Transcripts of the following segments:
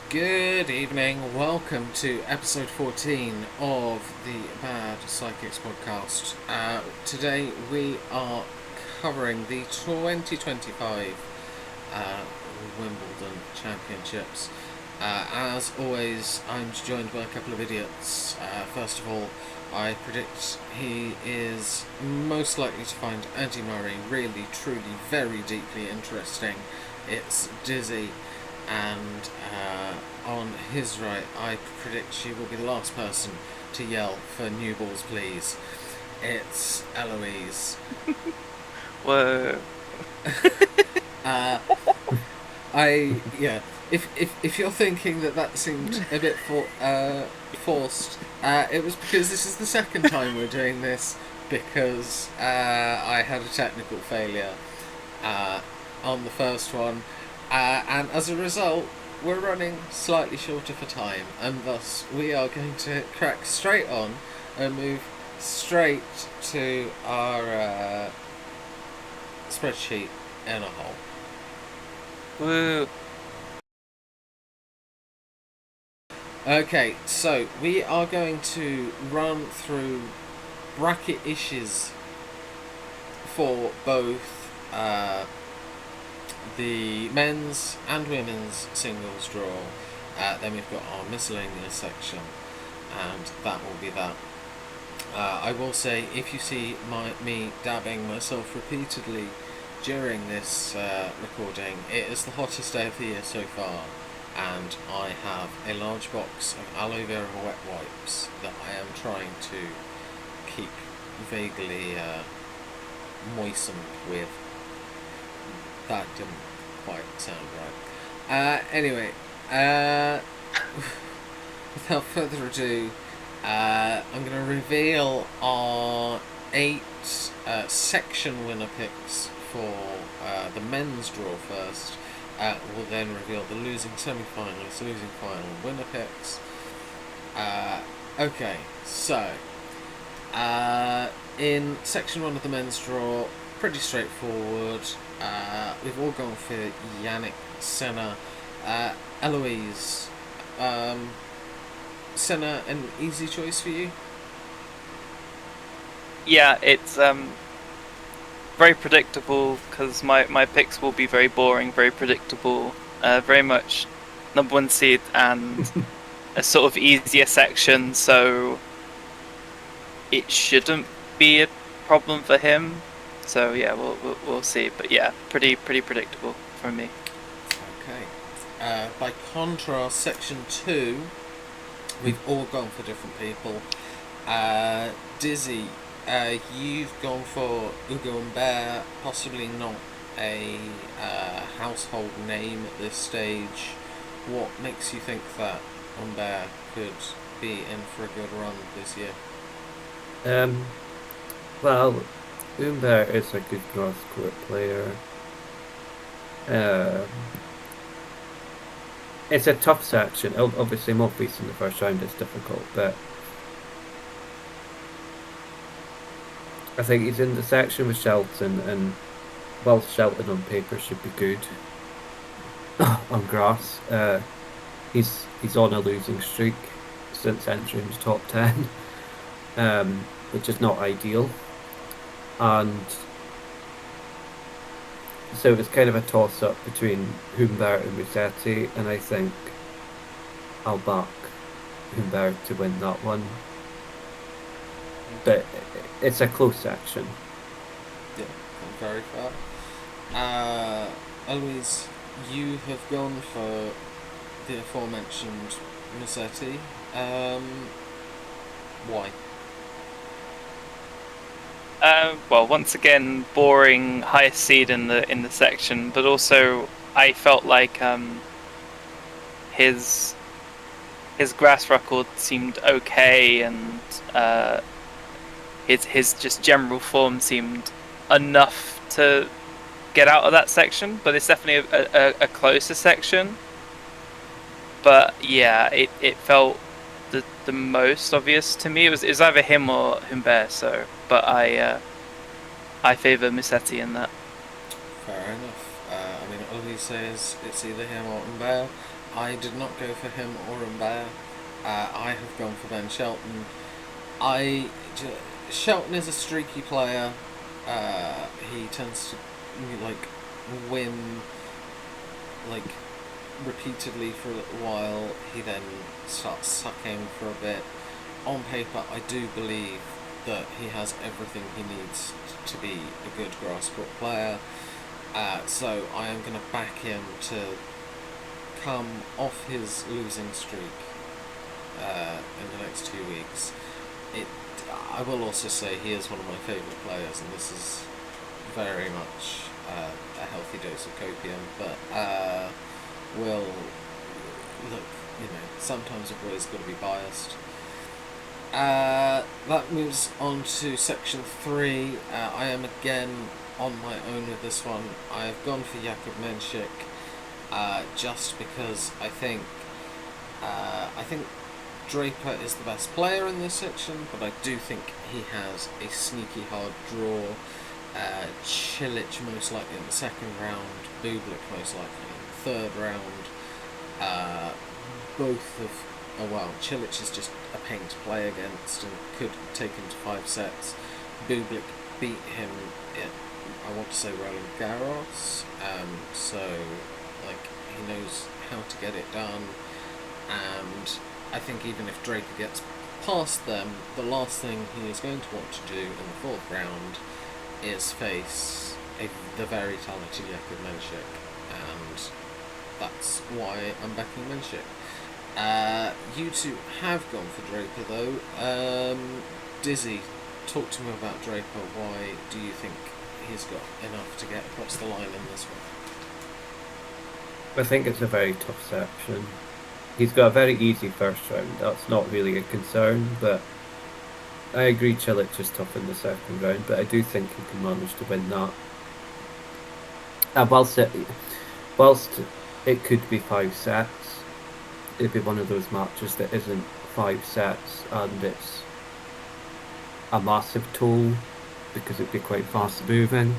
Good evening, welcome to episode 14 of the Bad Psychics podcast. Today we are covering the 2025 uh, Wimbledon Championships. As always, I'm joined by a couple of idiots. First of all, I predict he is most likely to find Andy Murray really, truly, very deeply interesting. It's Dizzy. And on his right, I predict she will be the last person to yell for new balls, please. It's Eloise. Whoa. uh, If you're thinking that seemed a bit forced, it was because this is the second time we're doing this because I had a technical failure uh, on the first one. And as a result, we're running slightly shorter for time, and thus we are going to crack straight on and move straight to our spreadsheet in a hole. Woo. Okay, so we are going to run through bracket issues for both the men's and women's singles draw. Then we've got our miscellaneous section, and that will be that. I will say, if you see me dabbing myself repeatedly during this recording, it is the hottest day of the year so far, and I have a large box of aloe vera wet wipes that I am trying to keep vaguely moistened with. That didn't quite sound right. Anyway, without further ado, I'm going to reveal our 8 section winner picks for the men's draw first. We'll then reveal the losing semi-finalists, losing final winner picks. Okay, so in section 1 of the men's draw, pretty straightforward. We've all gone for Yannick Sinner. Eloise, Sinner an easy choice for you? Yeah, it's very predictable because my picks will be very boring, very predictable, very much number one seed and a sort of easier section, so it shouldn't be a problem for him. So yeah, we'll see. But yeah, pretty predictable from me. Okay. By contrast, section 2, we've all gone for different people. Dizzy, you've gone for Hugo Humbert, possibly not a household name at this stage. What makes you think that Humbert could be in for a good run this year? Um, well, Umber is a good cross court player. Um, it's a tough section. Obviously, Mob-Beast in the first round is difficult, but I think he's in the section with Shelton, and whilst Shelton on paper should be good on grass, he's on a losing streak since entering the top 10, which is not ideal. And so it's kind of a toss-up between Humbert and Musetti, and I think I'll back Humbert to win that one. But it's a close section. Yeah, very fair. Eloise, you have gone for the aforementioned Musetti. Why? Well, once again, boring, highest seed in the section, but also I felt like his grass record seemed okay, and his just general form seemed enough to get out of that section. But it's definitely a closer section. But yeah, it felt the most obvious to me. It was either him or Humbert. So, but I favour Musetti in that. Fair enough. I mean, Eloise says it's either him or Humbert. I did not go for him or Humbert. I have gone for Ben Shelton. Shelton is a streaky player. He tends to like win like repeatedly for a little while. He then starts sucking for a bit. On paper, I do believe that he has everything he needs to be a good grass court player. So I am going to back him to come off his losing streak in the next 2 weeks. I will also say he is one of my favourite players, and this is very much a healthy dose of copium, but will look, sometimes a boy's got to be biased. That moves on to section 3. I am again on my own with this one. I have gone for Jakub Menschik, just because I think Draper is the best player in this section, but I do think he has a sneaky hard draw. Cilic most likely in the second round, Bublik most likely in the third round. Cilic is just a pain to play against and could take him to 5 sets. Bublik beat him at, I want to say, Roland Garros, so he knows how to get it done, and I think even if Draper gets past them, the last thing he is going to want to do in the fourth round is face the very talented Jakub Menschik, and that's why I'm backing Menschik. You two have gone for Draper though. Dizzy, talk to me about Draper. Why do you think he's got enough to get across the line in this one? I think it's a very tough section. He's got a very easy first round. That's not really a concern, but I agree Cilic is tough in the second round, but I do think he can manage to win that. Whilst it could be 5 sets, it'd be one of those matches that isn't 5 sets and it's a massive toll because it'd be quite fast moving.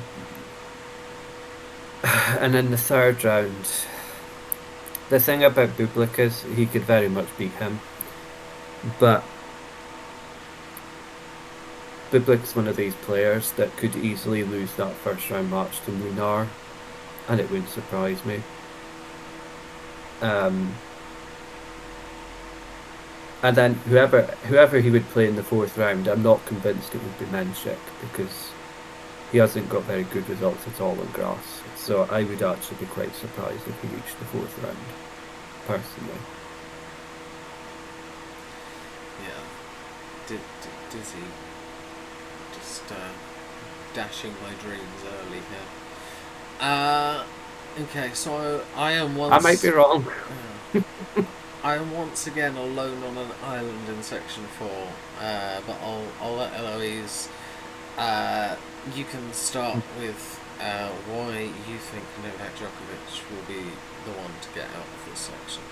And in the third round, the thing about Bublik is he could very much beat him, but Bublik's one of these players that could easily lose that first round match to Munar, and it wouldn't surprise me. And then whoever he would play in the fourth round, I'm not convinced it would be Menschik, because he hasn't got very good results at all on grass. So I would actually be quite surprised if he reached the fourth round, personally. Yeah. Dizzy. Just dashing my dreams early here. Okay, so I am once... I might be wrong. I am once again alone on an island in section 4, but I'll let Eloise. You can start with why you think Novak Djokovic will be the one to get out of this section.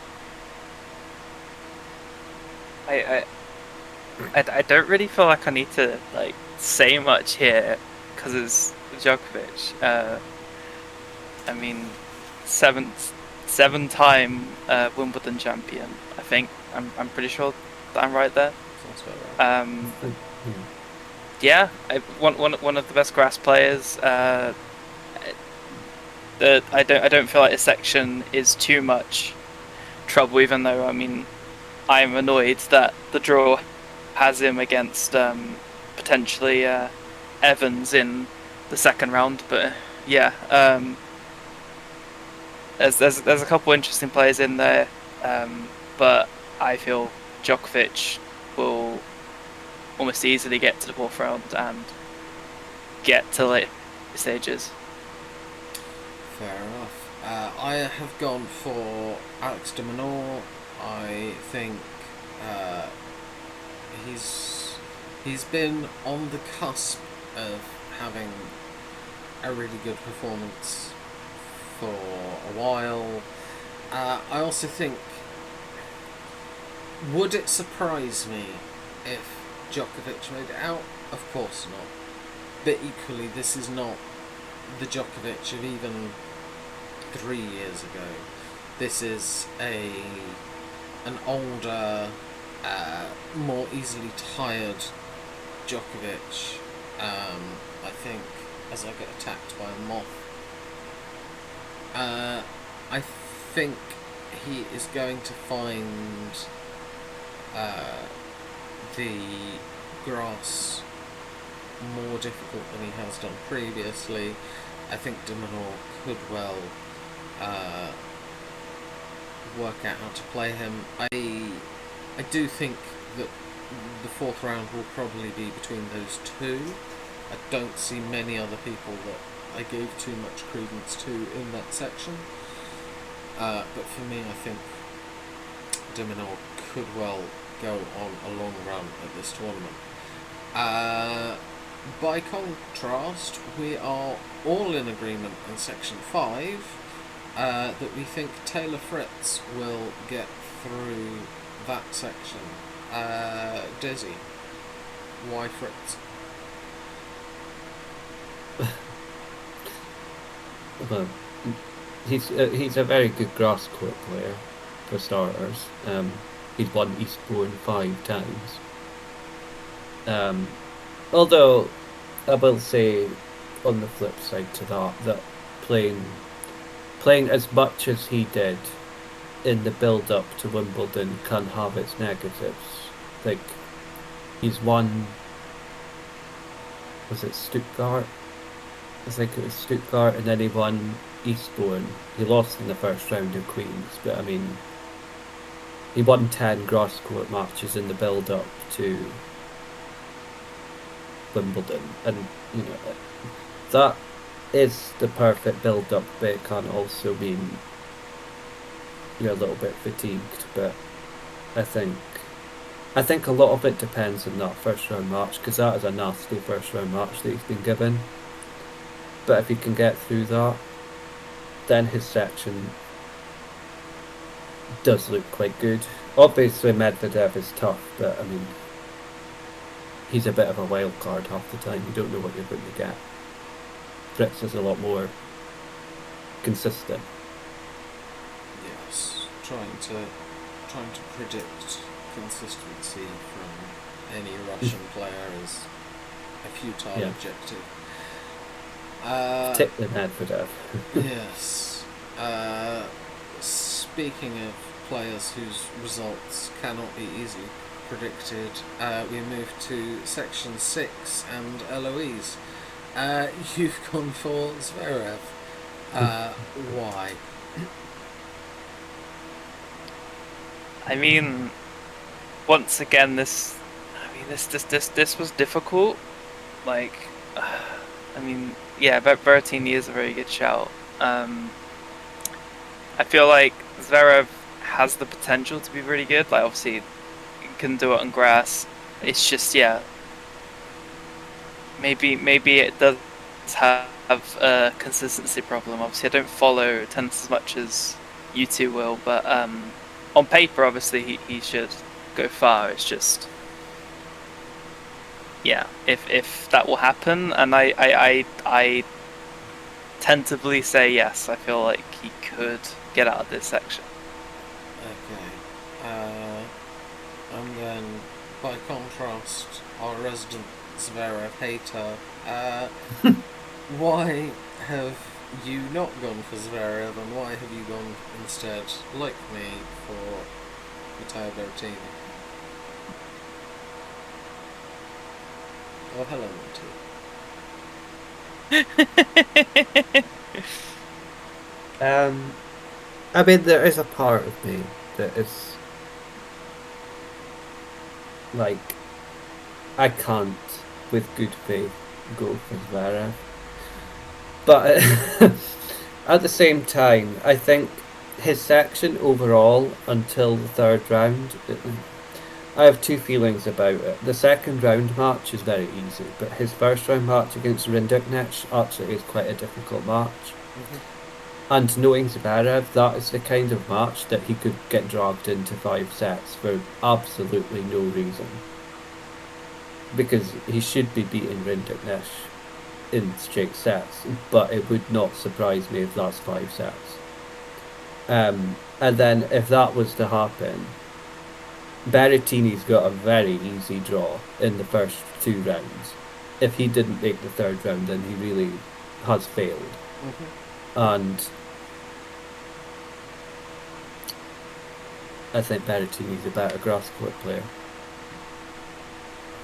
I don't really feel like I need to say much here because it's Djokovic. I mean, seven-time Wimbledon champion. I think I'm pretty sure that I'm right there. Sounds about right. Yeah, one of the best grass players. I don't feel like this section is too much trouble, even though I'm annoyed that the draw has him against potentially Evans in the second round. But yeah, there's a couple interesting players in there, but I feel Djokovic will almost easily get to the fourth round and get to late stages. Fair enough. I have gone for Alex de Minaur. I think he's been on the cusp of having a really good performance for a while. I also think, would it surprise me if Djokovic made it out? Of course not. But equally, this is not the Djokovic of even 3 years ago. this is an older, more easily tired Djokovic. I think as I get attacked by a moth. I think he is going to find the grass more difficult than he has done previously. I think de Minaur could well work out how to play him. I do think that the fourth round will probably be between those two. I don't see many other people that I gave too much credence to in that section. But for me, I think de Minaur could well go on a long run at this tournament. By contrast, we are all in agreement in section 5 that we think Taylor Fritz will get through that section. Dizzy, why Fritz? Well, he's a very good grass court player, for starters. He's won Eastbourne 5 times. Although I will say, on the flip side to that playing as much as he did in the build-up to Wimbledon can have its negatives. Like, he's won, was it Stuttgart? I think it was Stuttgart, and then he won Eastbourne. He lost in the first round of Queens, but I mean, he won 10 grass court matches in the build-up to Wimbledon, and you know that is the perfect build-up, but it can also mean you're a little bit fatigued. But I think a lot of it depends on that first round match, because that is a nasty first round match that he's been given. But if he can get through that, then his section does look quite good. Obviously Medvedev is tough, but I mean, he's a bit of a wild card half the time. You don't know what you're going to get. Fritz is a lot more consistent. Yes, trying to predict consistency from any Russian player is a futile objective. Particularly Medvedev. Yes. Speaking of players whose results cannot be easily predicted, we move to section 6 and Eloise. You've gone for Zverev. Why? I mean, once again, this was difficult. Like, I mean, yeah, Berrettini is a very good shout. I feel like Zverev has the potential to be really good. Like, obviously, he can do it on grass. It's just, yeah, maybe it does have a consistency problem. Obviously, I don't follow tennis as much as you two will, but on paper, obviously, he should go far. It's just, yeah, if that will happen, and I tentatively say yes. I feel like he could get out of this section. Okay. And then, by contrast, our resident Zverev hater, why have you not gone for Zverev, and why have you gone instead, like me, for Matteo Berrettini? Oh, hello, Monty. I mean, there is a part of me that is like, I can't, with good faith, go for Zverev. But at the same time, I think his section overall, until the third round, I have two feelings about it. The second round match is very easy, but his first round match against Rinderknecht actually is quite a difficult match. Mm-hmm. And knowing Zverev, that is the kind of match that he could get dragged into 5 sets for absolutely no reason. Because he should be beating Rinderknecht in straight sets, but it would not surprise me if that's 5 sets. And then if that was to happen, Berrettini's got a very easy draw in the first 2 rounds. If he didn't make the third round, then he really has failed. And I think Berrettini's a better grass court player,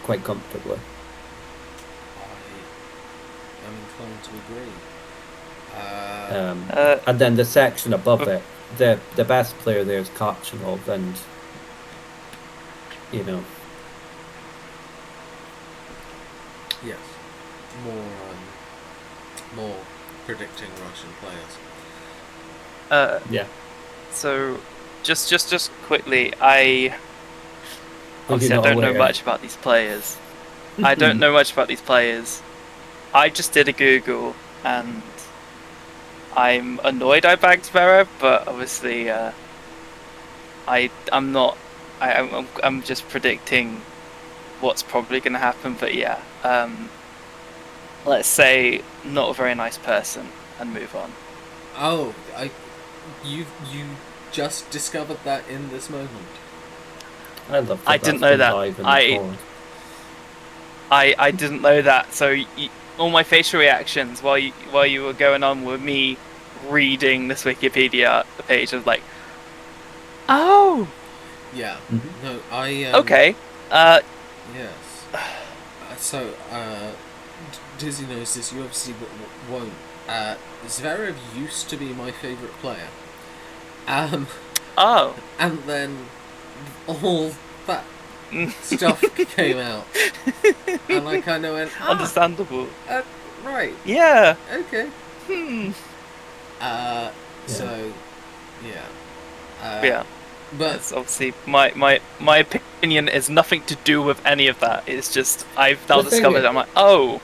quite comfortably. I am inclined to agree. And then the section above it, the best player there is Kachanov, and you know, yes, more predicting Russian players. yeah. So, just quickly, I obviously I don't know much about these players. I don't know much about these players. I just did a Google, and I'm annoyed I bagged Zverev, but obviously, I'm not. I'm just predicting what's probably going to happen. But yeah, let's say not a very nice person, and move on. Oh, you just discovered that in this moment. I didn't know that. I didn't know that. So all my facial reactions while you were going on were me reading this Wikipedia page of like, oh, yeah, Mm-hmm. no, I okay, yes. So Dizzy knows this. You obviously won't. Zverev used to be my favourite player. Oh, and then all that stuff came out, and I kind of went, understandable. Right. Yeah. Okay. Yeah. So, yeah. Yeah. But it's obviously my opinion is nothing to do with any of that. It's just I've now discovered. I'm like, oh.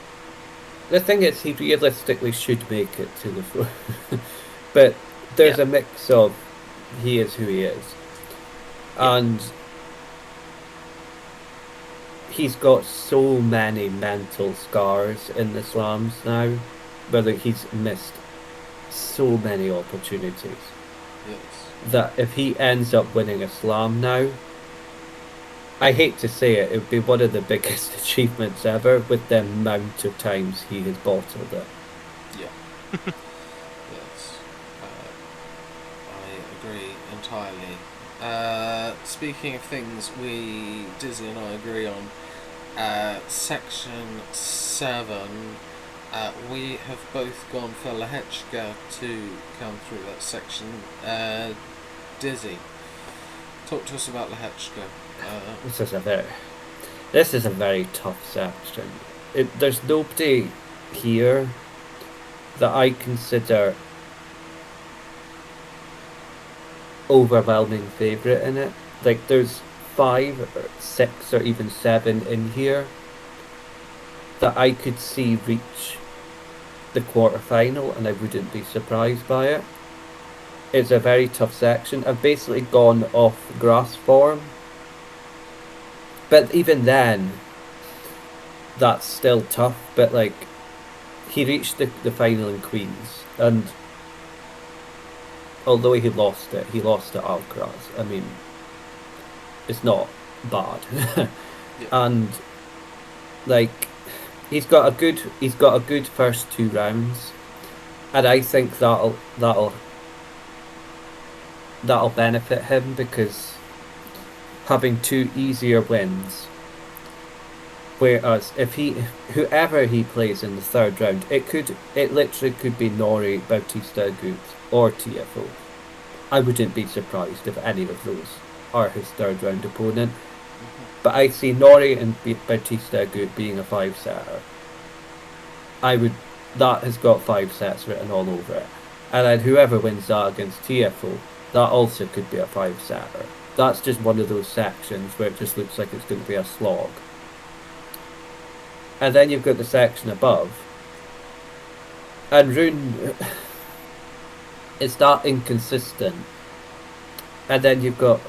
The thing is, he realistically should make it to the floor, but there's a mix of he is who he is, and he's got so many mental scars in the slams now, whether he's missed so many opportunities. Yes. That if he ends up winning a slam now, I hate to say it, it would be one of the biggest achievements ever with the amount of times he has bottled it. Yeah. Yes. I agree entirely. Speaking of things Dizzy and I agree on, section 7, we have both gone for Lehechka to come through that section. Dizzy, talk to us about Lehechka. This is a very tough section. There's nobody here that I consider overwhelming favourite in it. Like, there's 5 or 6 or even 7 in here that I could see reach the quarterfinal, and I wouldn't be surprised by it. It's a very tough section. I've basically gone off grass form, but even then, that's still tough. But like, he reached the final in Queens, and although he lost it to Alcaraz. I mean, it's not bad. And like, he's got a good first 2 rounds, and I think that'll benefit him, because having 2 easier wins, whereas if whoever he plays in the third round, it literally could be Norrie, Bautista Agut, or TFO. I wouldn't be surprised if any of those are his third round opponent. But I see Norrie and Bautista Agut being a 5-setter. That has got 5 sets written all over it. And then whoever wins that against TFO, that also could be a 5-setter. That's just one of those sections where it just looks like it's going to be a slog. And then you've got the section above. And Rune, it's that inconsistent. And then you've got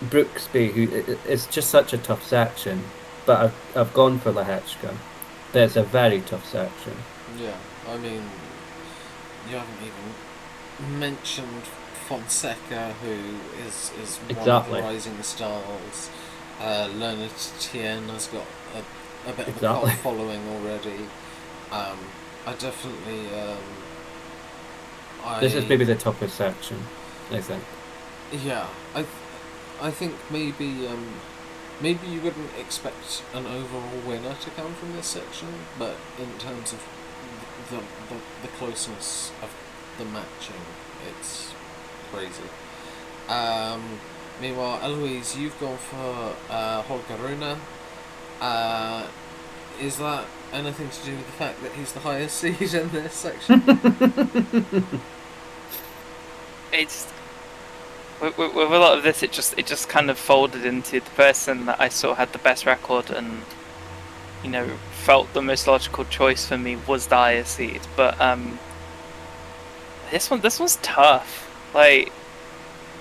Brooksby, who it's just such a tough section. But I've gone for Lehechka. But it's a very tough section. Yeah, I mean, you haven't even mentioned Fonseca, who is one of the Exactly. rising stars. Is one of the Exactly. rising stars. Leonard Tien has got a bit of a Exactly. cult following already. I definitely This is I maybe the toughest section, I think. yeah I think maybe you wouldn't expect an overall winner to come from this section, but in terms of the closeness of the matching, it's crazy. Meanwhile, Eloise, you've gone for Holger Rune. Is that anything to do with the fact that he's the highest seed in this section? It's with a lot of this, it just kind of folded into the person that I saw had the best record and felt the most logical choice for me was the highest seed. But this one's tough. Like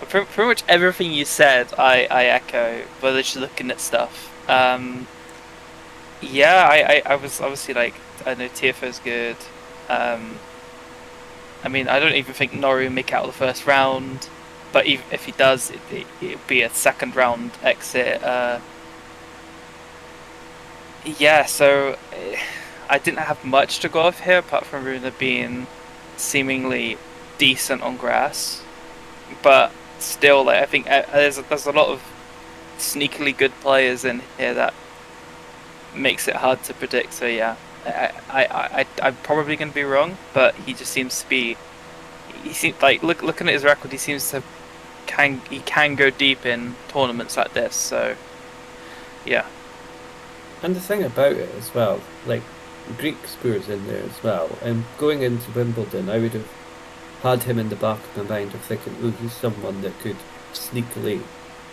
pretty much everything you said, I echo. But just looking at stuff, yeah, I was obviously like, I know Tiafoe's good. I mean, I don't even think Nori will make it out of the first round. But even if he does, it'll be a second round exit. Yeah, so I didn't have much to go off here apart from Runa being seemingly decent on grass. But still, like, I think there's a lot of sneakily good players in here that makes it hard to predict. So yeah, I'm probably going to be wrong, but he just seems to be. He seems like looking at his record, he seems to can go deep in tournaments like this. So yeah. And the thing about it as well, like, Greek Spurs in there as well, and going into Wimbledon, I would have had him in the back of my mind of thinking, oh, he's someone that could sneakily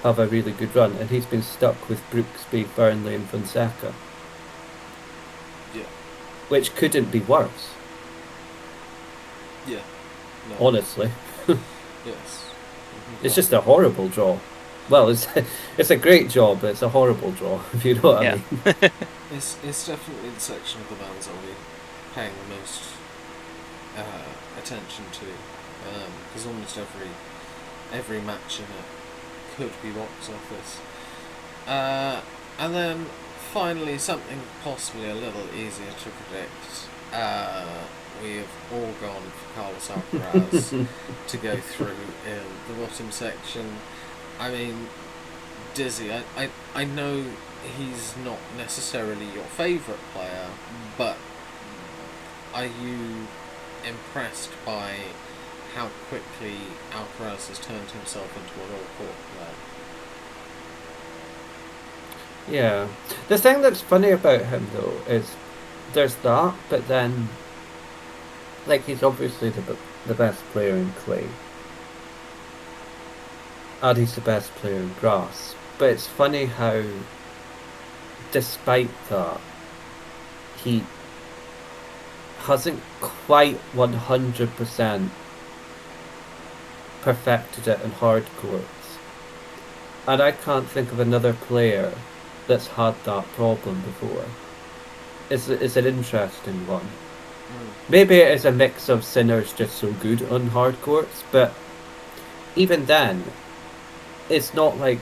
have a really good run, and he's been stuck with Brooksby, Burnley and Fonseca. Yeah. Which couldn't be worse. Yeah. No. Honestly. Yes. It's just a horrible draw. Well, it's a great draw, but it's a horrible draw, if you know what I mean. It's definitely the section of the bands I'll be paying the most attention to, because almost every match in it could be box office. And then finally, something possibly a little easier to predict. We have all gone for Carlos Alcaraz to go through in the bottom section. I mean, Dizzy, I know he's not necessarily your favourite player, but are you impressed by how quickly Alcaraz has turned himself into an all-court player? Yeah. The thing that's funny about him, though, is there's that, but then, like, he's obviously the best player in clay. And he's the best player in grass. But it's funny how, despite that, he hasn't quite 100% perfected it in hard courts. And I can't think of another player that's had that problem before. It's an interesting one. Maybe it is a mix of Sinner's just so good on hard courts, but even then, it's not like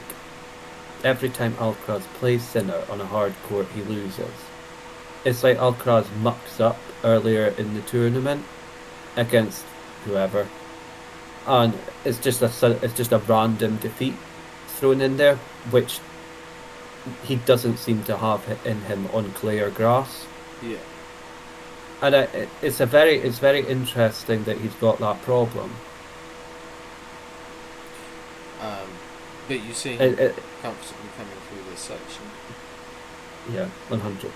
every time Alcaraz plays Sinner on a hard court he loses. It's like Alcaraz mucks up earlier in the tournament against whoever, and it's just a random defeat thrown in there, which he doesn't seem to have in him on clay or grass. Yeah. And it's very interesting that he's got that problem. But you see him comfortably coming through this section. Yeah, 100%.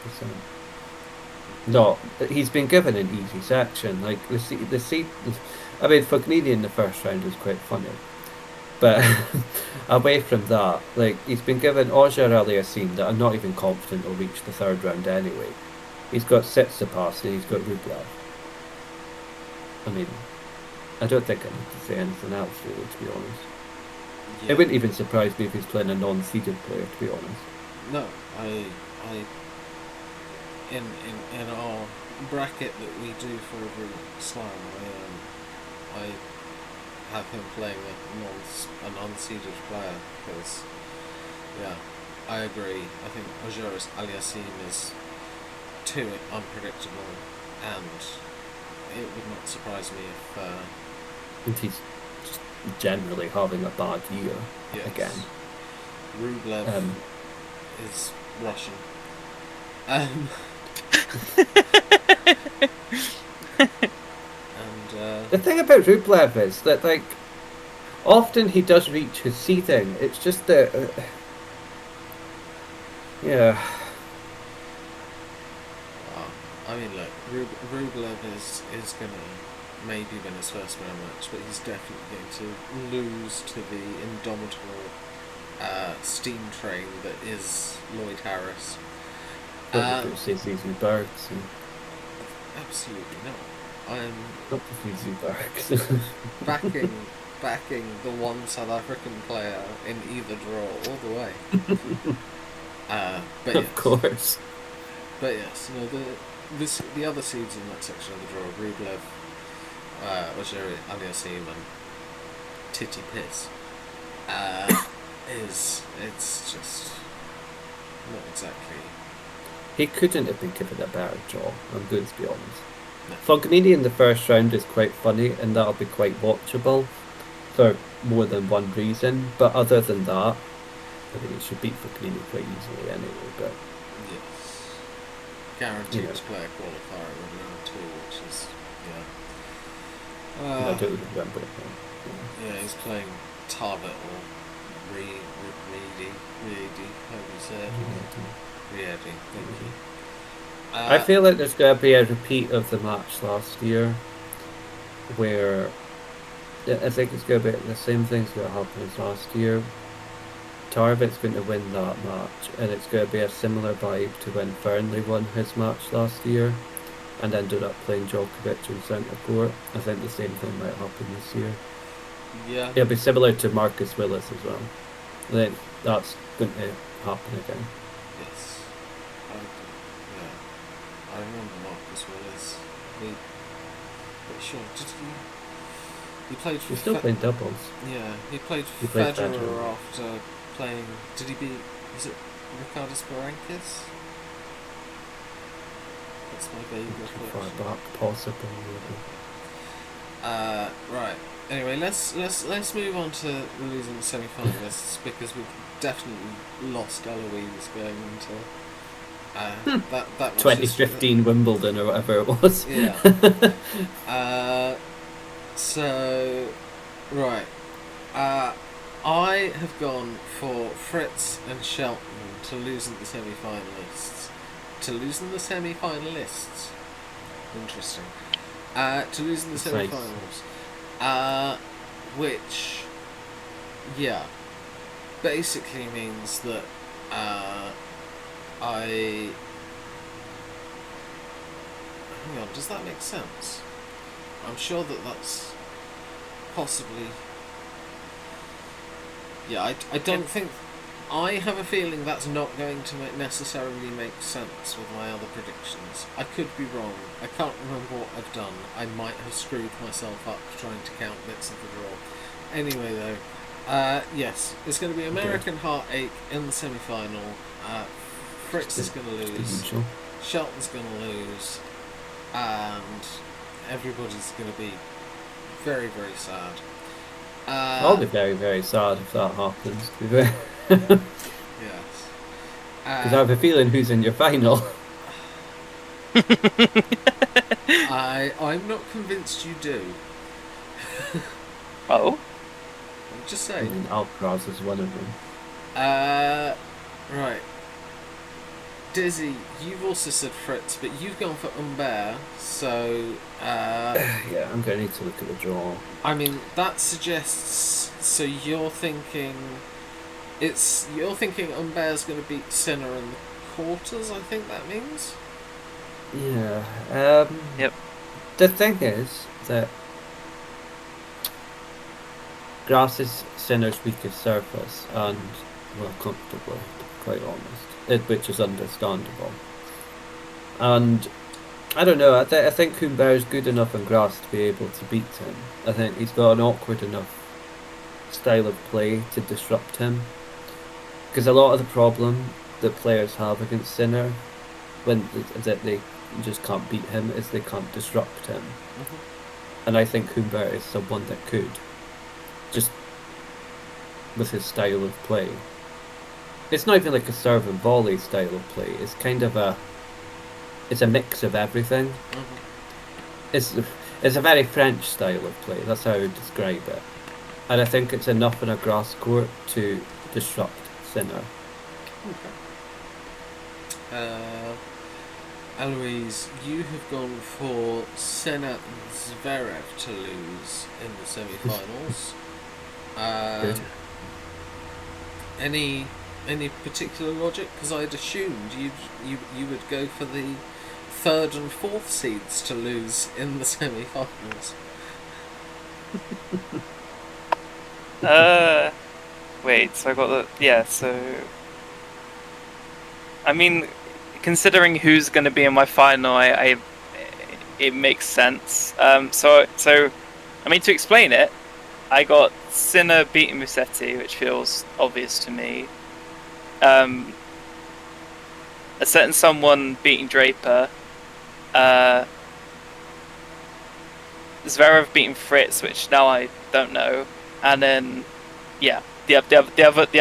No, he's been given an easy section. Like the seat. I mean, Fognini in the first round was quite funny, but away from that, like, he's been given Auger Aliassime that I'm not even confident will reach the third round anyway. He's got Tsitsipas and he's got Rublev. I mean, I don't think I need to say anything else really, to be honest. Yeah. It wouldn't even surprise me if he's playing a non-seeded player, to be honest. No, I in our bracket that we do for every slam, I have him playing an unseeded player, because, yeah, I agree. I think Ojoris Aliassime is too unpredictable, and it would not surprise me if... And he's just generally having a bad year again. Rublev is Russian. And the thing about Rublev is that, like, often he does reach his seeding. It's just that, yeah. I mean, look, Rublev is going to maybe win his first round match, but he's definitely going to lose to the indomitable steam train that is Lloyd Harris. Susie Bergs. Absolutely not. I'm not the Susie Bergs. backing the one South African player in either draw all the way. But of course. But yes, no, the other seeds in that section of the draw, Rublev, Ojoris Aliassime, and Titty Piss, it's just not exactly. He couldn't have been given a better draw, I'm going to be honest. No. Fognini in the first round is quite funny, and that'll be quite watchable for more than one reason, but other than that, I think it should beat Fognini quite easily anyway, but... Yes. Guaranteed to play a qualifier in round 2, which is, I don't remember it. Yeah, he's playing Tarvet or Reedy, how do you say it? Reedy, thank you. I feel like there's going to be a repeat of the match last year, where I think it's going to be the same thing's going to happen as last year. Tarvet's going to win that match, and it's going to be a similar vibe to when Fernley won his match last year and ended up playing Djokovic in centre court. I think the same thing might happen this year. Yeah. It'll be similar to Marcus Willis as well. I think that's going to happen again. Yes. I remember Marcus Willis. Pretty sure. He played for... He's still playing doubles. Yeah, he played Federer Federer after playing... Did he beat... Was it Ricardus Berankis? That's my vague recollection. Far back, possibly. Right. Anyway, let's move on to the losing semi-finalists, because we've definitely lost Eloise going into that 2015 Wimbledon or whatever it was. Yeah. So, right. I have gone for Fritz and Shelton to lose in the semi-finalists. Interesting. To lose in the semi-finals. Which, yeah, basically means that hang on, does that make sense? I'm sure that that's possibly... Yeah, I don't think... I have a feeling that's not going to necessarily make sense with my other predictions. I could be wrong. I can't remember what I've done. I might have screwed myself up trying to count bits of the draw. Anyway, though, yes, it's going to be American Heartache in the semi-final. Fritz is going to lose. Shelton's going to lose. And everybody's going to be very, very sad. I'll be very, very sad if that happens. Yes. Because I have a feeling who's in your final. I'm not convinced you do. Oh? I'm just saying. Alcaraz is one of them. Right. Dizzy, you've also said Fritz, but you've gone for Humbert, so... yeah, I'm going to need to look at the draw. I mean, that suggests... So you're thinking... You're thinking Humbert's going to beat Sinner in the quarters, I think that means? Yeah. Yep. The thing is that grass is Sinner's weakest surface, and, well, comfortably, to be quite honest, which is understandable. And I don't know. I think Humbert is good enough on grass to be able to beat him. I think he's got an awkward enough style of play to disrupt him. Because a lot of the problem that players have against Sinner, that they just can't beat him, is they can't disrupt him. And I think Humbert is someone that could, just with his style of play. It's not even like a serve and volley style of play. It's kind of it's a mix of everything. It's a very French style of play. That's how I would describe it. And I think it's enough in a grass court to disrupt Sinner. Eloise, you have gone for Sinner and Zverev to lose in the semi-finals. Good. Any particular logic? Because I'd assumed you would go for the third and fourth seeds to lose in the semi-finals. Wait, so I got the... Yeah, so... I mean, considering who's going to be in my final, it makes sense. So I mean, to explain it, I got Sinner beating Musetti, which feels obvious to me. A certain someone beating Draper. Zverev beating Fritz, which now I don't know. And then, yeah, the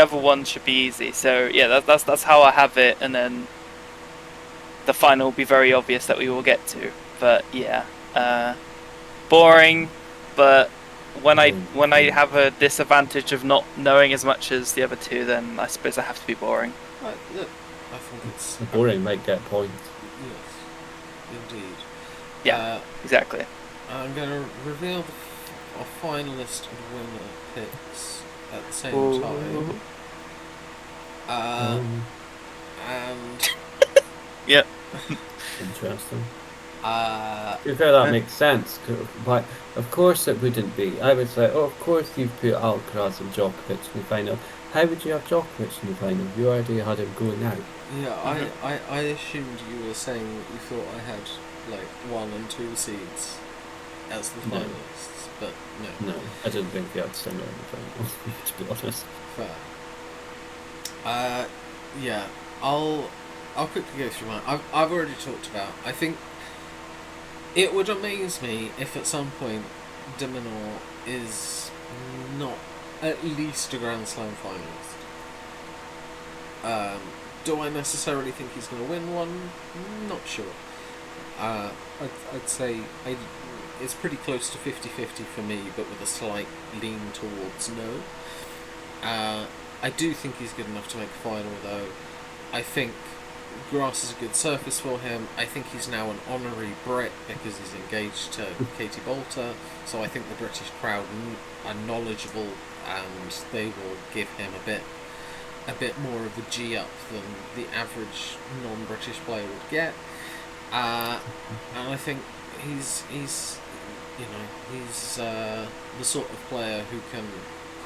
other one should be easy. So yeah, that's how I have it. And then the final will be very obvious that we will get to. But yeah, boring. But when I have a disadvantage of not knowing as much as the other two, then I suppose I have to be boring. Look, I think it's boring might get points. Yes, indeed. Yeah, exactly. I'm going to reveal our finalist and winner picks at the same time. And yeah. Interesting. To be fair, that makes sense. But of course it wouldn't be. I would say, oh, of course you've put Alcaraz and Djokovic in the final. How would you have Djokovic in the final? You already had him going out. Yeah, I assumed you were saying that you thought I had like 1 and 2 seeds as the finalists, but no. No, I didn't think you had Sinner in the final, to be honest. Fair. Yeah, I'll quickly go through mine. I've already talked about. I think it would amaze me if at some point de Minaur is not at least a Grand Slam finalist. Do I necessarily think he's going to win one? Not sure. I'd say it's pretty close to 50-50 for me, but with a slight lean towards no. I do think he's good enough to make a final, though. I think grass is a good surface for him. I think he's now an honorary Brit because he's engaged to Katie Bolter, so I think the British crowd are knowledgeable and they will give him a bit more of a G up than the average non-British player would get. And I think he's the sort of player who can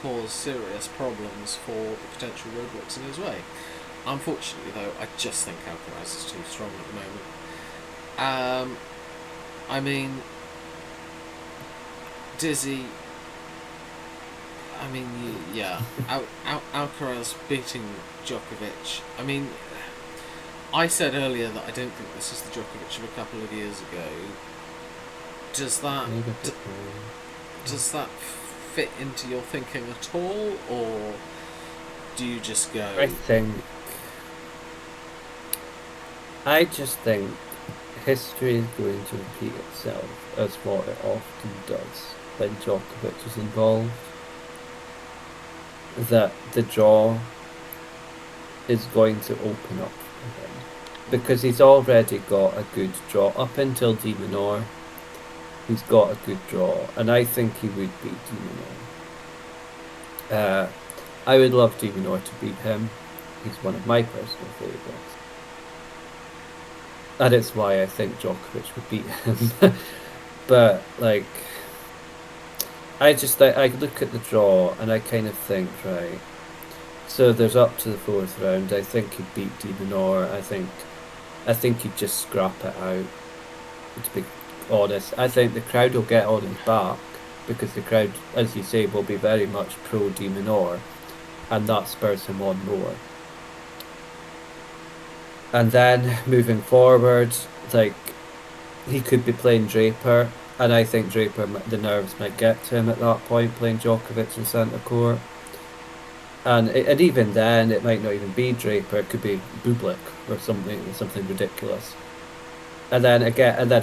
cause serious problems for the potential roadblocks in his way. Unfortunately, though, I just think Alcaraz is too strong at the moment. I mean, Dizzy. I mean, yeah, Alcaraz beating Djokovic. I mean, I said earlier that I don't think this is the Djokovic of a couple of years ago. Does that fit into your thinking at all, or do you just go? I just think history is going to repeat itself as what it often does when Djokovic is involved. That the draw is going to open up for him because he's already got a good draw up until de Minaur. He's got a good draw, and I think he would beat de Minaur. I would love de Minaur to beat him. He's one of my personal favourites, and it's why I think Djokovic would beat him. But like, I look at the draw and I kind of think, right, so there's up to the 4th round. I think he'd beat de Minaur. I think he'd just scrap it out. to be honest. I think the crowd will get on his back because the crowd, as you say, will be very much pro de Minaur, and that spurs him on more. And then moving forward, like, he could be playing Draper, and I think Draper, the nerves might get to him at that point, playing Djokovic in centre court. And even then, it might not even be Draper. It could be Bublik or something ridiculous. And then I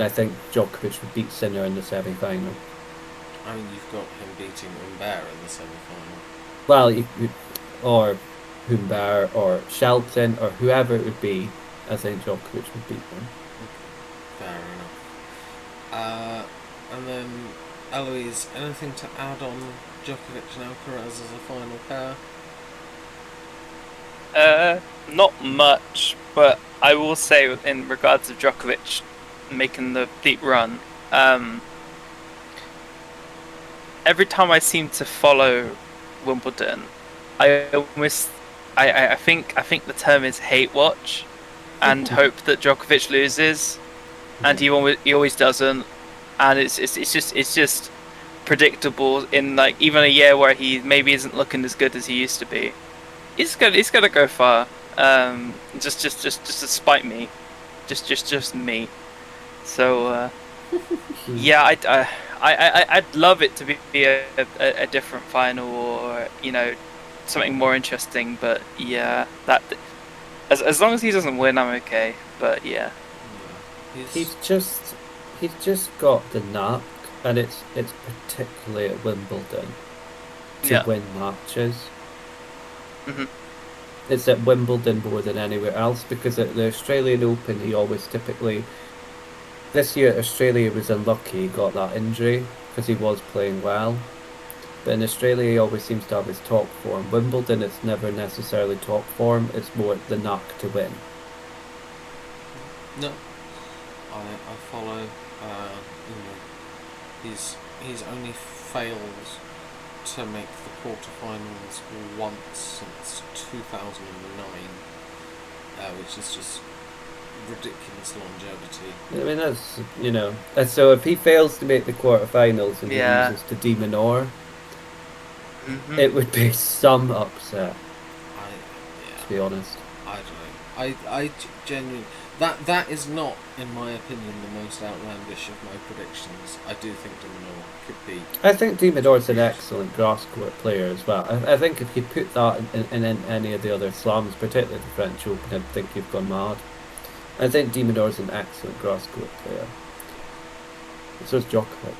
think Djokovic would beat Sinner in the semi-final. I mean, you've got him beating Humbert in the semi-final. Well, or Humbert or Shelton or whoever it would be, I think Djokovic would beat them. Fair enough. And then, Eloise, anything to add on Djokovic and Alcaraz as a final pair? Not much, but I will say in regards to Djokovic making the deep run, every time I seem to follow Wimbledon, I think the term is hate watch, and hope that Djokovic loses, and he always doesn't, and it's just predictable in like even a year where he maybe isn't looking as good as he used to be. He's gonna go far. Just to spite me, just me. So yeah, I'd love it to be a different final, or something more interesting. But yeah, that as long as he doesn't win, I'm okay. But yeah, he's just got the knack, and it's particularly at Wimbledon to win matches. Mm-hmm. It's at Wimbledon more than anywhere else, because at the Australian Open he always typically... This year Australia was unlucky, he got that injury because he was playing well, but in Australia he always seems to have his top form. Wimbledon, it's never necessarily top form, it's more the knack to win. No, I follow. He's only failed to make the quarterfinals once since 2009, which is just ridiculous longevity. I mean, that's, so if he fails to make the quarterfinals and he loses to de Minaur, it would be some upset. To be honest, I don't know. I genuinely, that is not, in my opinion, the most outlandish of my predictions. I do think de Minaur could be. I think de Minaur is an excellent grass court player as well. I think if you put that in any of the other slams, particularly the French Open, I think you've gone mad. I think de Minaur is an excellent grass court player. So is Djokovic.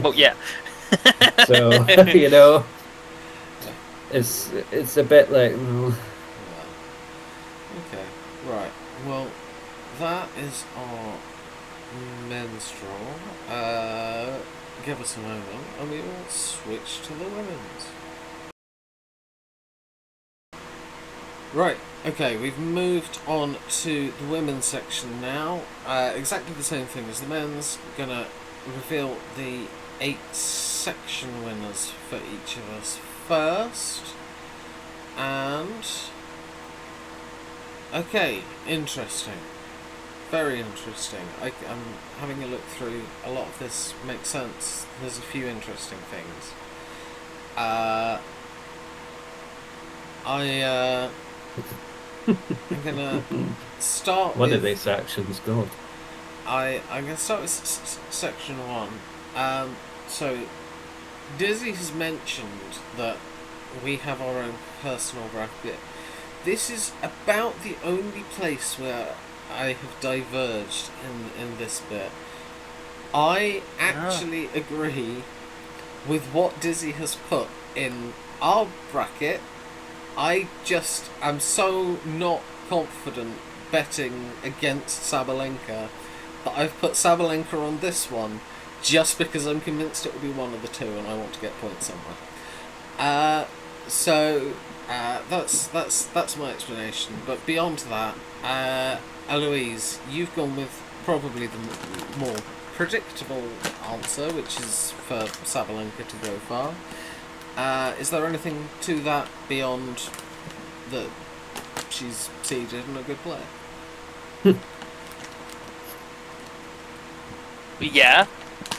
Well, yeah. So it's a bit like. Okay, right. Well, that is our men's draw. Give us a moment, and we will switch to the women's. Right, okay, we've moved on to the women's section now. Exactly the same thing as the men's. Gonna reveal the 8 section winners for each of us first. And... okay, interesting. Very interesting. I'm having a look through. A lot of this makes sense. There's a few interesting things. I'm gonna start What with... are these sections called? I'm gonna start with section 1. So, Dizzy has mentioned that we have our own personal bracket. This is about the only place where I have diverged in this bit. I actually agree with what Dizzy has put in our bracket. I just am so not confident betting against Sabalenka that I've put Sabalenka on this one just because I'm convinced it will be one of the two and I want to get points somewhere. So that's my explanation. But beyond that, Eloise, you've gone with probably the more predictable answer, which is for Sabalenka to go far. Is there anything to that beyond that she's seeded and a good player? yeah,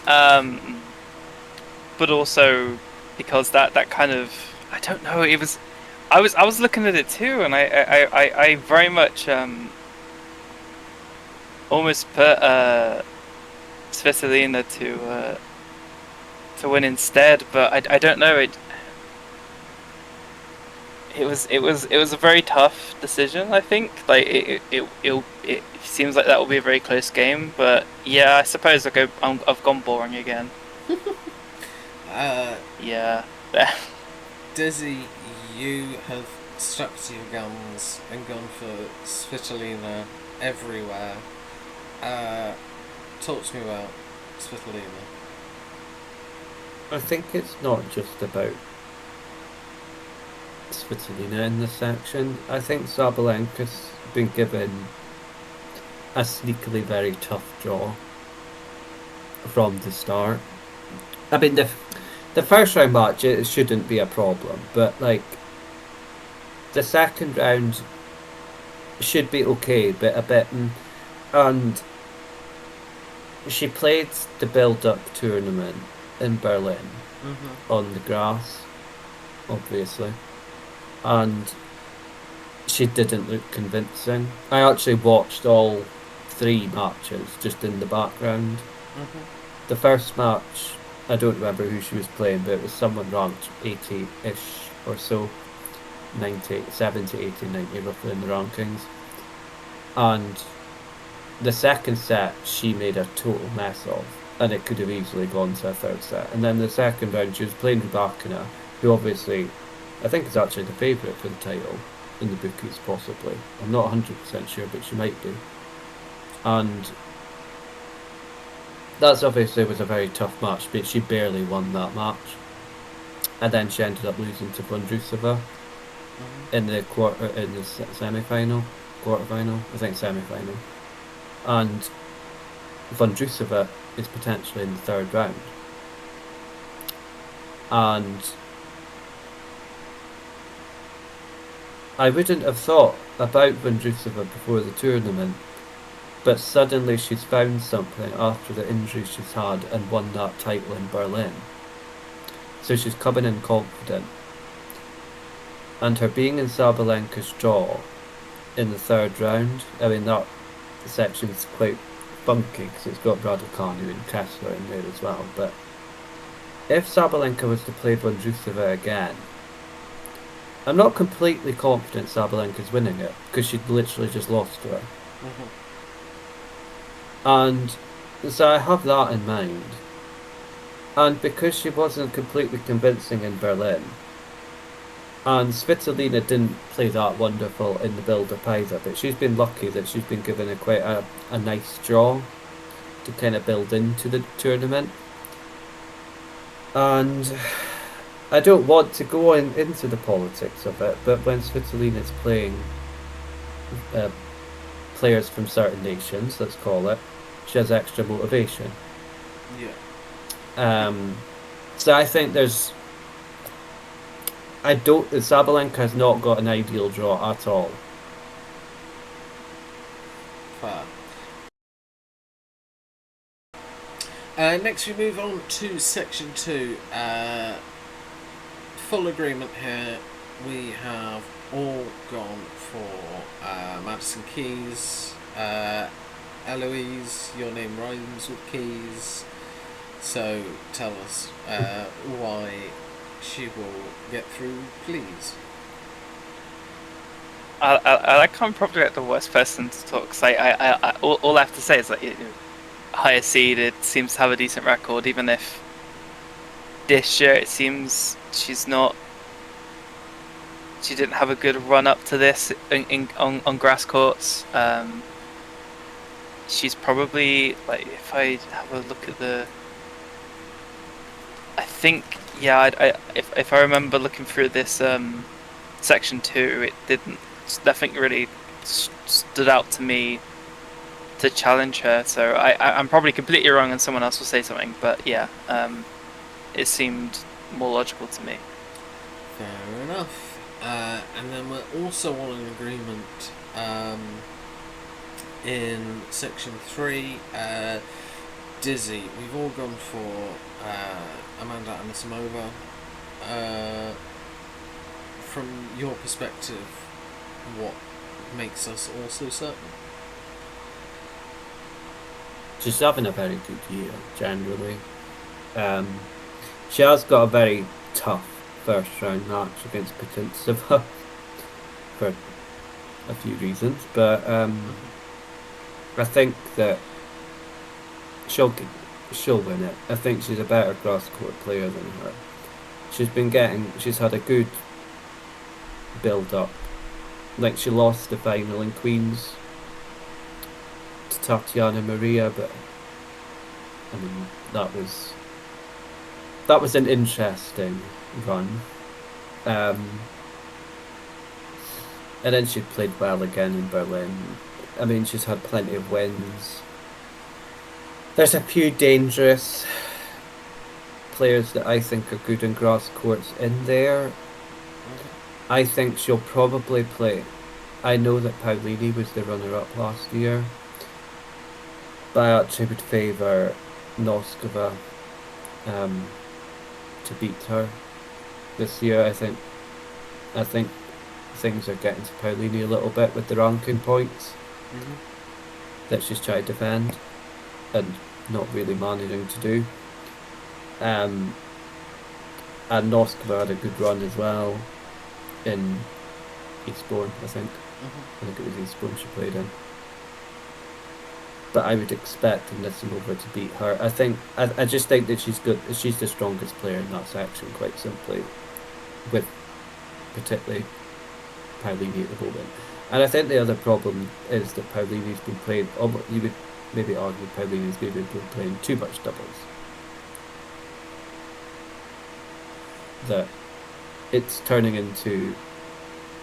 um, but also because that kind of, I don't know, it was. I was looking at it too, and I very much almost put Svitolina to win instead, but I don't know. It was a very tough decision. I think like it seems like that will be a very close game, but yeah, I suppose I've gone boring again. Uh, Yeah. Dizzy, you have stuck to your guns and gone for Svitolina everywhere. Talk to me about Svitolina. I think it's not just about Svitolina in this section. I think Sabalenka's been given a sneakily very tough draw from the start. I mean, the first round match, it shouldn't be a problem, but like the second round should be okay, but a bit. And she played the build-up tournament in Berlin on the grass, obviously, and she didn't look convincing. I actually watched all 3 matches just in the background. The first match, I don't remember who she was playing, but it was someone ranked 80-ish or so, 90, 70, 80, 90 roughly in the rankings. And the second set, she made a total mess of, and it could have easily gone to a third set. And then the second round, she was playing Rybakina, who obviously, I think is actually the favourite for the title in the bookies, possibly. I'm not 100% sure, but she might be. And that's obviously was a very tough match, but she barely won that match. And then she ended up losing to Vondrousova in the semi-final, quarter-final, I think semi-final. And Vondrousova is potentially in the third round. And I wouldn't have thought about Vondrousova before the tournament, but suddenly she's found something after the injury she's had and won that title in Berlin. So she's coming in confident. And her being in Sabalenka's draw in the third round, I mean, that section's quite funky because it's got Raducanu and Kessler in there as well. But if Sabalenka was to play Vondrousova again, I'm not completely confident Sabalenka's winning it because she'd literally just lost to her. And so I have that in mind. And because she wasn't completely convincing in Berlin, and Svitolina didn't play that wonderful in the build-up either, but she's been lucky that she's been given quite a nice draw to kind of build into the tournament. And I don't want to go into the politics of it, but when Svitolina's playing players from certain nations, let's call it, she has extra motivation. Yeah. So I think Sabalenka has not got an ideal draw at all. Fair. Next we move on to section 2. Full agreement here. We have all gone for Madison Keys. Eloise, your name rhymes with Keys. So tell us why she will get through, please. I like I'm probably like the worst person to talk because all I have to say is that higher seeded seems to have a decent record, even if this year it seems she didn't have a good run up to this on grass courts. She's probably, like, if I have a look at I think, yeah, if I remember looking through this section 2, nothing really stood out to me to challenge her. So I'm probably completely wrong, and someone else will say something. But yeah, it seemed more logical to me. Fair enough. And then we're also on an agreement in section 3. Dizzy. We've all gone for Amanda Anisimova. From your perspective, what makes us all so certain? She's having a very good year, generally. She has got a very tough first round match against Putintseva for a few reasons, but I think that she'll win it. I think she's a better cross court player than her. She's had a good build up. Like, she lost the final in Queens to Tatiana Maria, but I mean that was an interesting run. And then she played well again in Berlin. I mean, she's had plenty of wins. There's a few dangerous players that I think are good in grass courts in there. I think she'll probably play. I know that Paolini was the runner-up last year, but I actually would favour Noskova to beat her this year. I think things are getting to Paolini a little bit with the ranking points that she's tried to defend and not really managing to do. And Noskova had a good run as well in Eastbourne, I think. I think it was Eastbourne she played in. But I would expect Anisimova to beat her. I just think that she's good. She's the strongest player in that section, quite simply, with particularly Paolini at the moment. And I think the other problem is that Paolini's been playing. You would maybe argue Paolini's maybe been playing too much doubles. That it's turning into.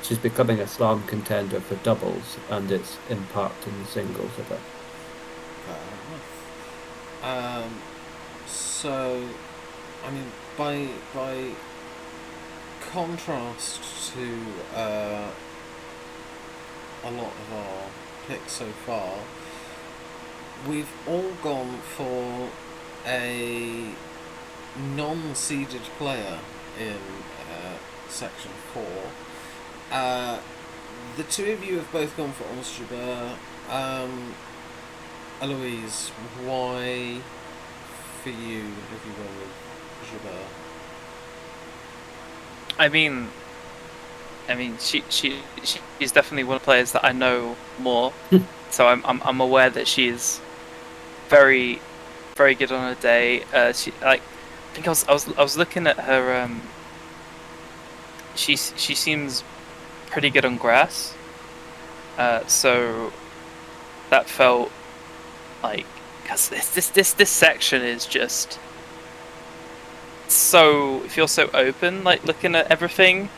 She's becoming a slam contender for doubles, and it's impacting the singles a bit. So, I mean, by contrast to a lot of our picks so far, we've all gone for a non-seeded player in section 4. The two of you have both gone for Ons Jabeur. Eloise, why for you have you gone with Jabeur? I mean, she's definitely one of the players that I know more. So I'm aware that she is very, very good on her day. I think I was looking at her. She seems pretty good on grass. So that felt like, because this section is just so, it feels so open, like looking at everything.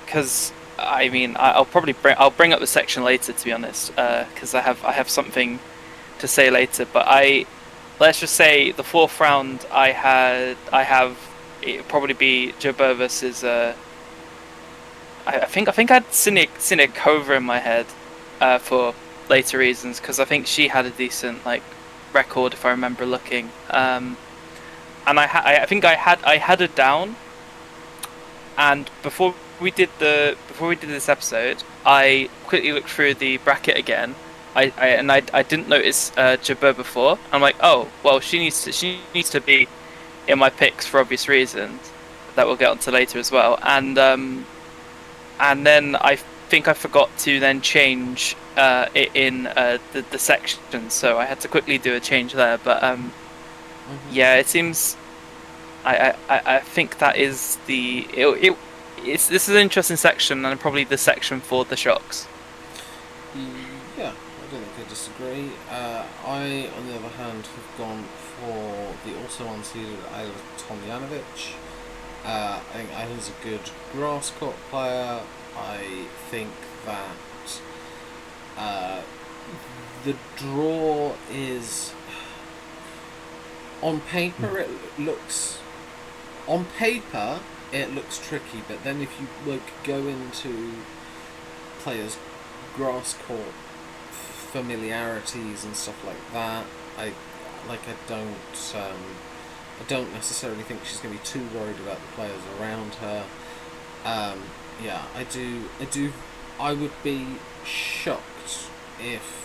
Because I mean, I'll bring up the section later, to be honest, because I have something to say later. But let's just say the fourth round I have it'll probably be Jabeur versus I think I had Sinikova in my head for later reasons, because I think she had a decent record, if I remember looking. And I think I had her down. And before we did this episode, I quickly looked through the bracket again. I didn't notice Jabeur before. I'm like, oh well, she needs to be in my picks for obvious reasons that we'll get onto later as well. And then I think I forgot to then change it in the section, so I had to quickly do a change there. But yeah, it seems I think that is this is an interesting section, and probably the section for the shocks. Yeah, I don't think I disagree. I, on the other hand, have gone for the also unseeded Ayla Tomljanovic. I think Ayla's a good grass court player. I think that the draw is, on paper it looks tricky, but then if you go into players' grass court familiarities and stuff like that. I don't necessarily think she's going to be too worried about the players around her. Yeah, I do. I would be shocked if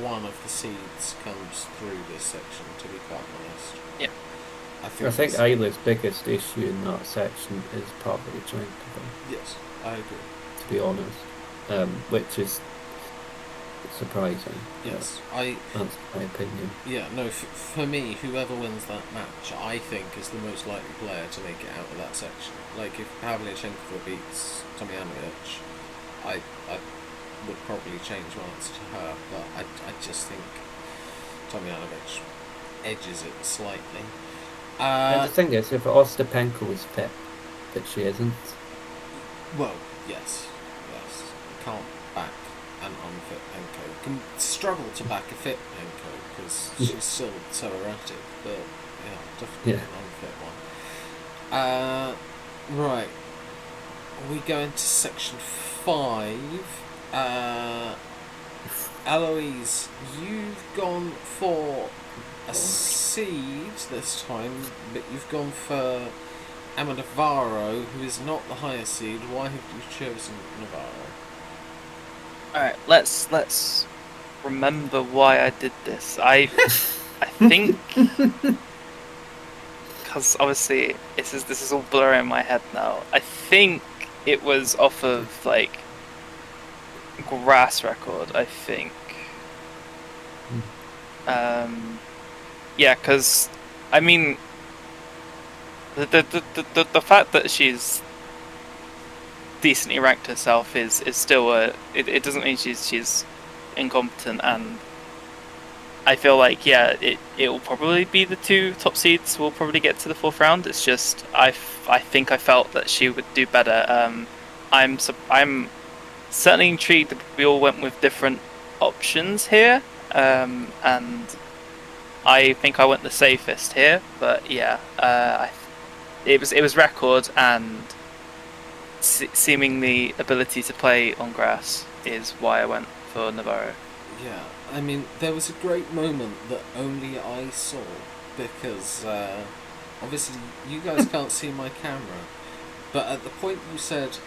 one of the seeds comes through this section, to be quite honest. Yeah. I think Isla's biggest issue in that section is probably trying to win. Yes, I agree. To be honest, which is surprising. Yes, that's my opinion. Yeah, no. For me, whoever wins that match, I think is the most likely player to make it out of that section. Like if Pavlyuchenko beats Tomjanovic, I would probably change my answer to her, but I just think Tomjanovic edges it slightly. And the thing is, if Ostapenko was fit, but she isn't. Well, yes. You can't back an unfit Penko. You can struggle to back a fit Penko because she's still so erratic, but yeah, definitely an unfit one. Right. We go into section 5. Eloise, you've gone for a seed this time, but you've gone for Emma Navarro, who is not the highest seed. Why have you chosen Navarro? Alright, let's remember why I did this. I think because obviously this is all blurring in my head now. I think it was off of like grass record, I think. Yeah, because I mean the fact that she's decently ranked herself is still it doesn't mean she's incompetent, and I feel like it will probably be the two top seeds will probably get to the fourth round. It's just I think I felt that she would do better. I'm certainly intrigued that we all went with different options here, and I think I went the safest here. But yeah, it was record, and seemingly ability to play on grass is why I went for Navarro. Yeah, I mean, there was a great moment that only I saw, because obviously you guys can't see my camera, but at the point you said,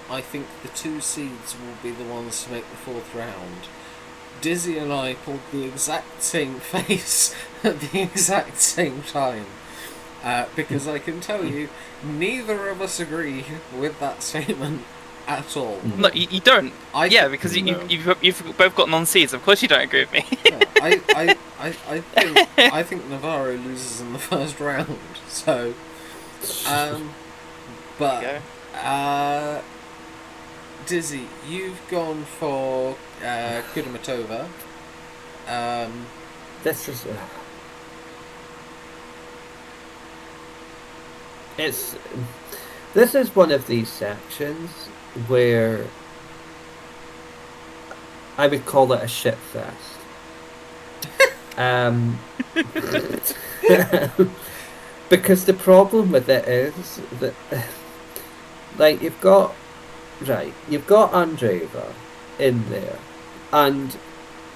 I think the two seeds will be the ones to make the fourth round, Dizzy and I pulled the exact same face at the exact same time. Because I can tell you, neither of us agree with that statement at all. No, you don't. Because you've both got non-seeds. Of course, you don't agree with me. Yeah, I think Navarro loses in the first round. So, Dizzy, you've gone for Kudermetova. This is. This is one of these sections where I would call it a shit fest. Because the problem with it is that, like, you've got Andreeva in there, and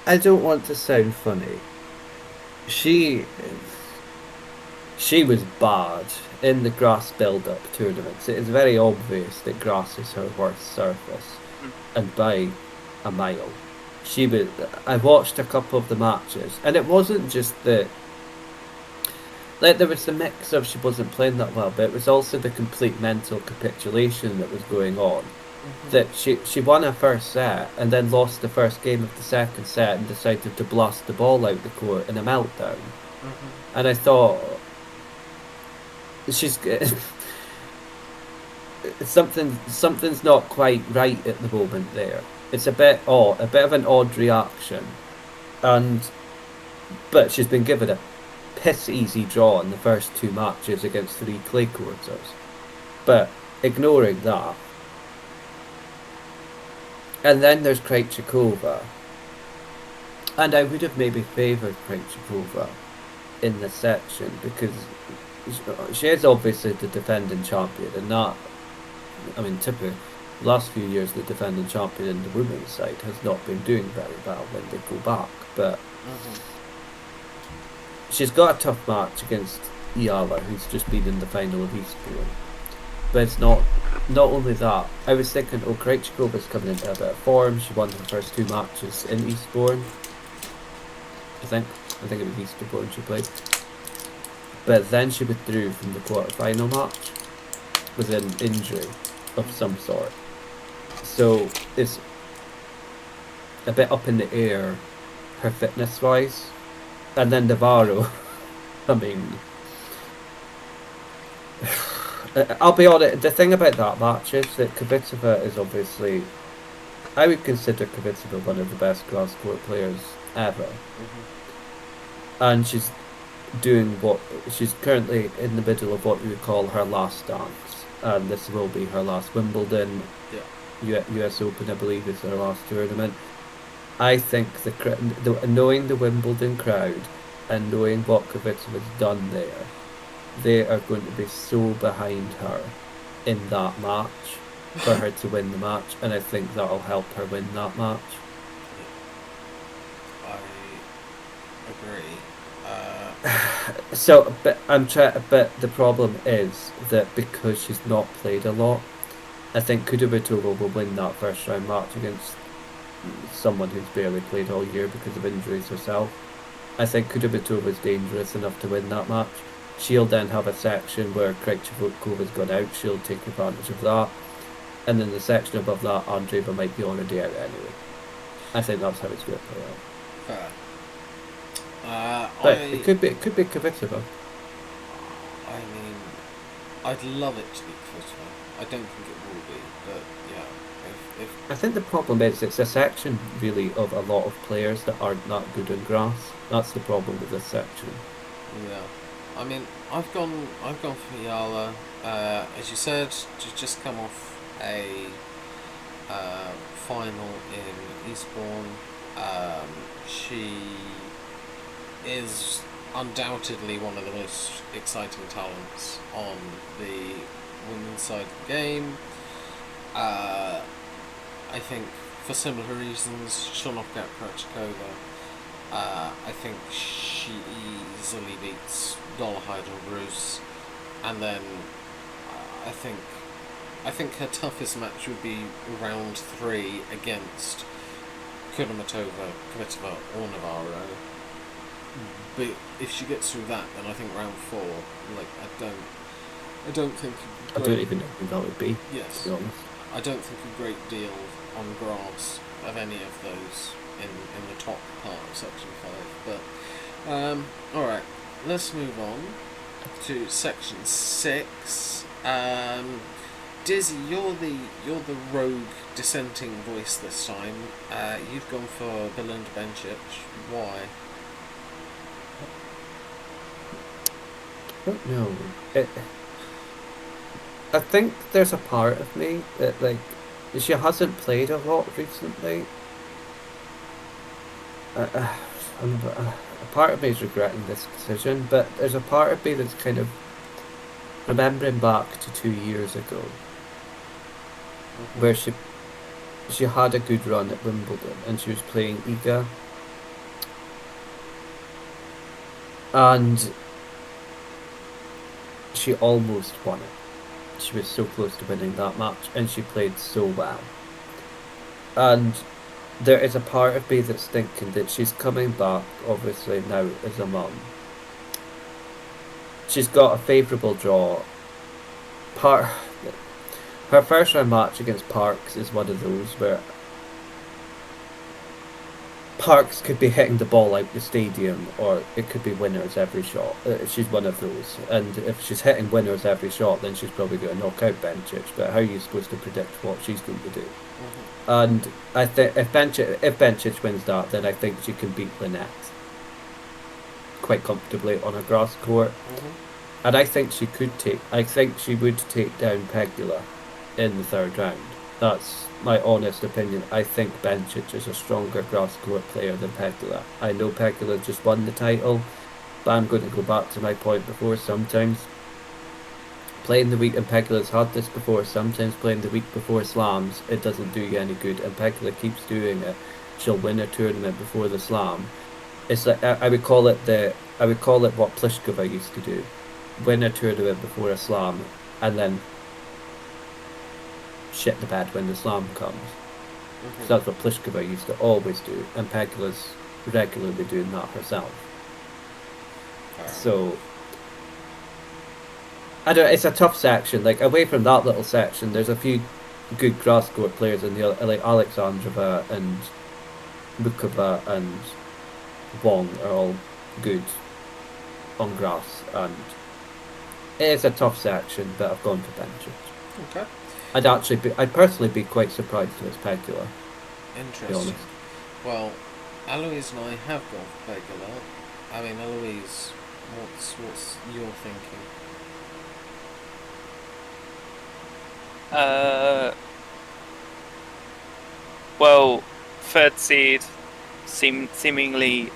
I don't want to sound funny. She was bad in the grass build-up tournaments. It is very obvious that grass is her worst surface, and by a mile. I watched a couple of the matches, and it wasn't just that. Like, there was the mix of she wasn't playing that well, but it was also the complete mental capitulation that was going on. Mm-hmm. That she won her first set and then lost the first game of the second set and decided to blast the ball out the court in a meltdown. Mm-hmm. And I thought, something's not quite right at the moment there. It's a bit of an odd reaction, but she's been given a piss easy draw in the first two matches against three clay courters. But ignoring that, and then there's Krejcikova, and I would have maybe favoured Krejcikova in this section because she is obviously the defending champion, and that, I mean, the last few years the defending champion in the women's side has not been doing very well when they go back, but she's got a tough match against Iala, who's just been in the final of Eastbourne. But it's not only that. I was thinking, Krejcikova's coming into a bit of form. She won her first 2 matches in Eastbourne. I think it was Eastbourne she played. But then she withdrew from the quarter-final match with an injury of some sort. So it's a bit up in the air, her fitness-wise. And then Navarro, I mean... I'll be honest, the thing about that match is that Kvitova is obviously... I would consider Kvitova one of the best grass court players ever. And she's she's currently in the middle of what we would call her last dance. And this will be her last Wimbledon. US Open, I believe, is her last tournament. I think knowing the Wimbledon crowd and knowing what Kvitova's done there, they are going to be so behind her in that match for her to win the match, and I think that'll help her win that match. I agree. But the problem is that because she's not played a lot, I think Kudermetova will win that first round match against someone who's barely played all year because of injuries herself. I think Kudermetova is dangerous enough to win that match. She'll then have a section where Krejcikova's gone out. She'll take advantage of that, and then the section above that, Andreeva might be already out anyway. I think that's how it's going to play out. Fair. But it could be Kvitova. I mean, I'd love it to be Kvitova. I don't think it will be, but yeah. If I think the problem is it's a section really of a lot of players that aren't that good in grass. That's the problem with this section. Yeah. I mean, I've gone for Yala. As you said, she's just come off a final in Eastbourne. She is undoubtedly one of the most exciting talents on the women's side of the game. I think for similar reasons, she'll knock out Krejcikova. I think she easily beats Dollarhide or Bruce, and then I think her toughest match would be round 3 against Kudermetova, Kvitova, or Navarro. But if she gets through that, then I think round 4, I don't think. I don't even know who that would be. Yes. To be honest. I don't think a great deal on grass of any of those in the top part of section 5. But alright, let's move on to section 6. Dizzy, you're the rogue dissenting voice this time. You've gone for Belinda Bencic. Why? I don't know. I think there's a part of me that she hasn't played a lot recently. A part of me is regretting this decision, but there's a part of me that's kind of remembering back to 2 years ago, where she had a good run at Wimbledon and she was playing Iga, and she almost won it. She was so close to winning that match, and she played so well. And there is a part of me that's thinking that she's coming back, obviously now as a mum. She's got a favourable draw. Her first round match against Parks is one of those where Parks could be hitting the ball out the stadium, or it could be winners every shot. She's one of those, and if she's hitting winners every shot, then she's probably going to knock out Bencic. But how are you supposed to predict what she's going to do? And I think if Bencic wins that, then I think she can beat Lynette quite comfortably on a grass court. And I think she would take down Pegula in the 3rd round. That's my honest opinion. I think Bencic is a stronger grass court player than Pegula. I know Pegula just won the title, but I'm going to go back to my point before. Sometimes playing the week, and Pegula's had this before, sometimes playing the week before slams, it doesn't do you any good, and Pegula keeps doing it. She'll win a tournament before the slam. It's like, I would call it what Pliskova used to do. Win a tournament before a slam, and then shit the bed when the slam comes. Mm-hmm. So that's what Pliskova used to always do, and Pegula's regularly doing that herself. So, I don't. It's a tough section. Like, away from that little section, there's a few good grass court players in the like Alexandrova and Bukova and Wong are all good on grass, and it is a tough section. But I've gone for Bencic. Okay. I'd personally be quite surprised if it's Pegula. Interesting. Well, Eloise and I have gone for Pegula. I mean, Eloise, what's your thinking? Well, third seed seemingly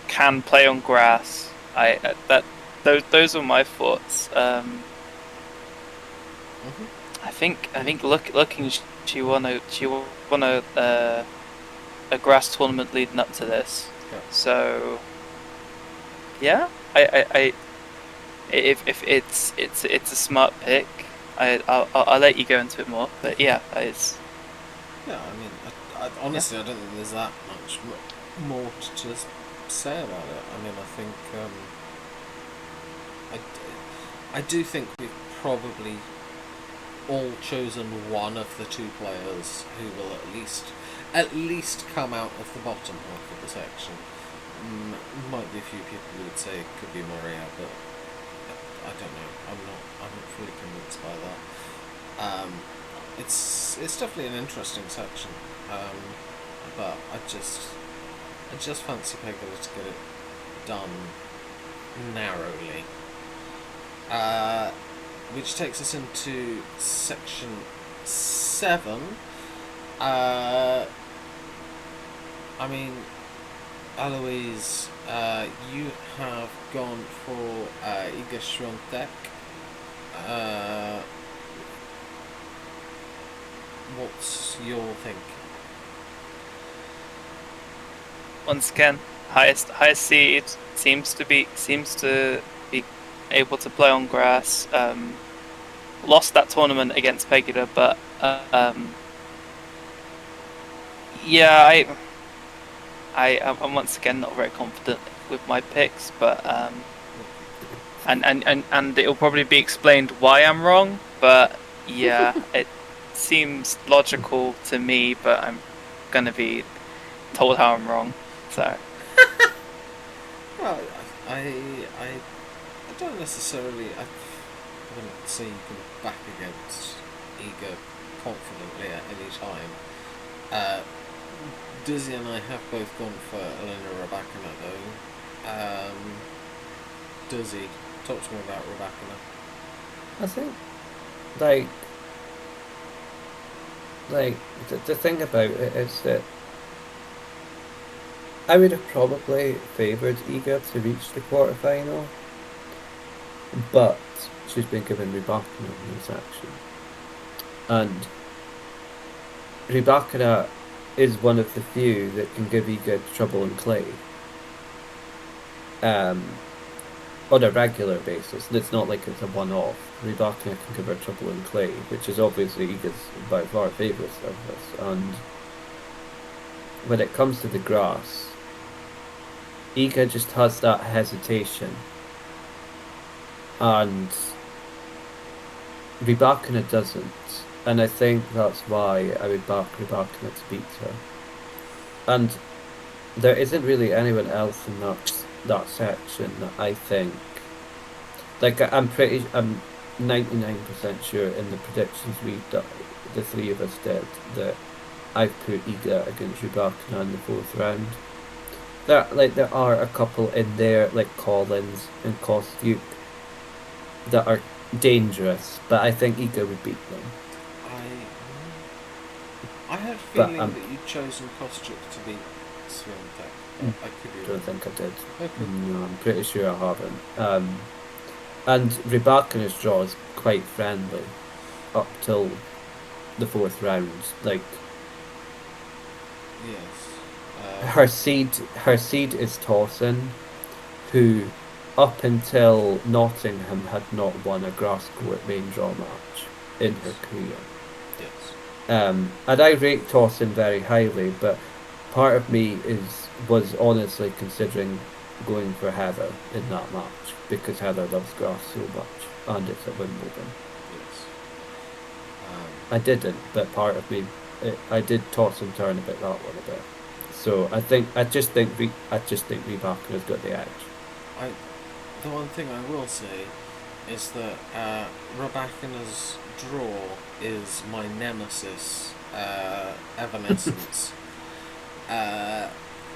can play on grass. Those are my thoughts. Mm-hmm. I think looking she won a grass tournament leading up to this. Yeah. So yeah, I if it's a smart pick, I'll let you go into it more. But yeah, it's. Yeah, I mean, I honestly, I don't think there's that much more to just say about it. I mean, I think I do think we've probably all chosen one of the two players who will at least come out of the bottom half of the section. Might be a few people who would say it could be Maria, but I don't know. I'm not fully convinced by that. It's definitely an interesting section, but I just fancy Pegula to get it done narrowly. Which takes us into section 7. I mean, Eloise, you have gone for Iga Swiatek. What's your thinking? Once again, highest seed seems to be able to play on grass. Lost that tournament against Pegula, but yeah, I'm once again not very confident with my picks, but and it'll probably be explained why I'm wrong, but yeah, it seems logical to me, but I'm gonna be told how I'm wrong. So well, I don't necessarily. I wouldn't say you can back against Iga confidently at any time. Dizzy and I have both gone for Elena Rybakina though. Dizzy, talk to me about Rybakina. I think, the thing about it is that I would have probably favoured Iga to reach the quarterfinal, but she's been given Rybakina in this action, and Rybakina is one of the few that can give Iga trouble in clay on a regular basis. And it's not like it's a one-off. Rybakina can give her trouble in clay, which is obviously Iga's by far favourite surface. And when it comes to the grass, Iga just has that hesitation, and Rybakina doesn't. And I think that's why I would back Rybakina to beat her. And there isn't really anyone else in that section that I think. Like, I'm 99% sure in the predictions we've done, the three of us did, that I've put Iga against Rybakina in the 4th round. There are a couple in there, like Collins and Kostyuk, that are dangerous, but I think Iga would beat them. I had a feeling that you'd chosen Kostyuk to beat Swiatek. I could be don't think I did. Okay. No, I'm pretty sure I haven't. And Rybakina's draw is quite friendly up till the fourth round. Like Yes. her seed is Towson, who up until Nottingham had not won a grass court main draw match in her career. Yes. And I rate Towson very highly, but part of me was honestly considering going for Heather in that match because Heather loves grass so much, and it's at Wimbledon. Yes. I didn't, but part of me, I did toss and turn about that one a bit. So I just think Rebakina's got the edge. The one thing I will say is that Rebecca's draw is my nemesis, Evanescence.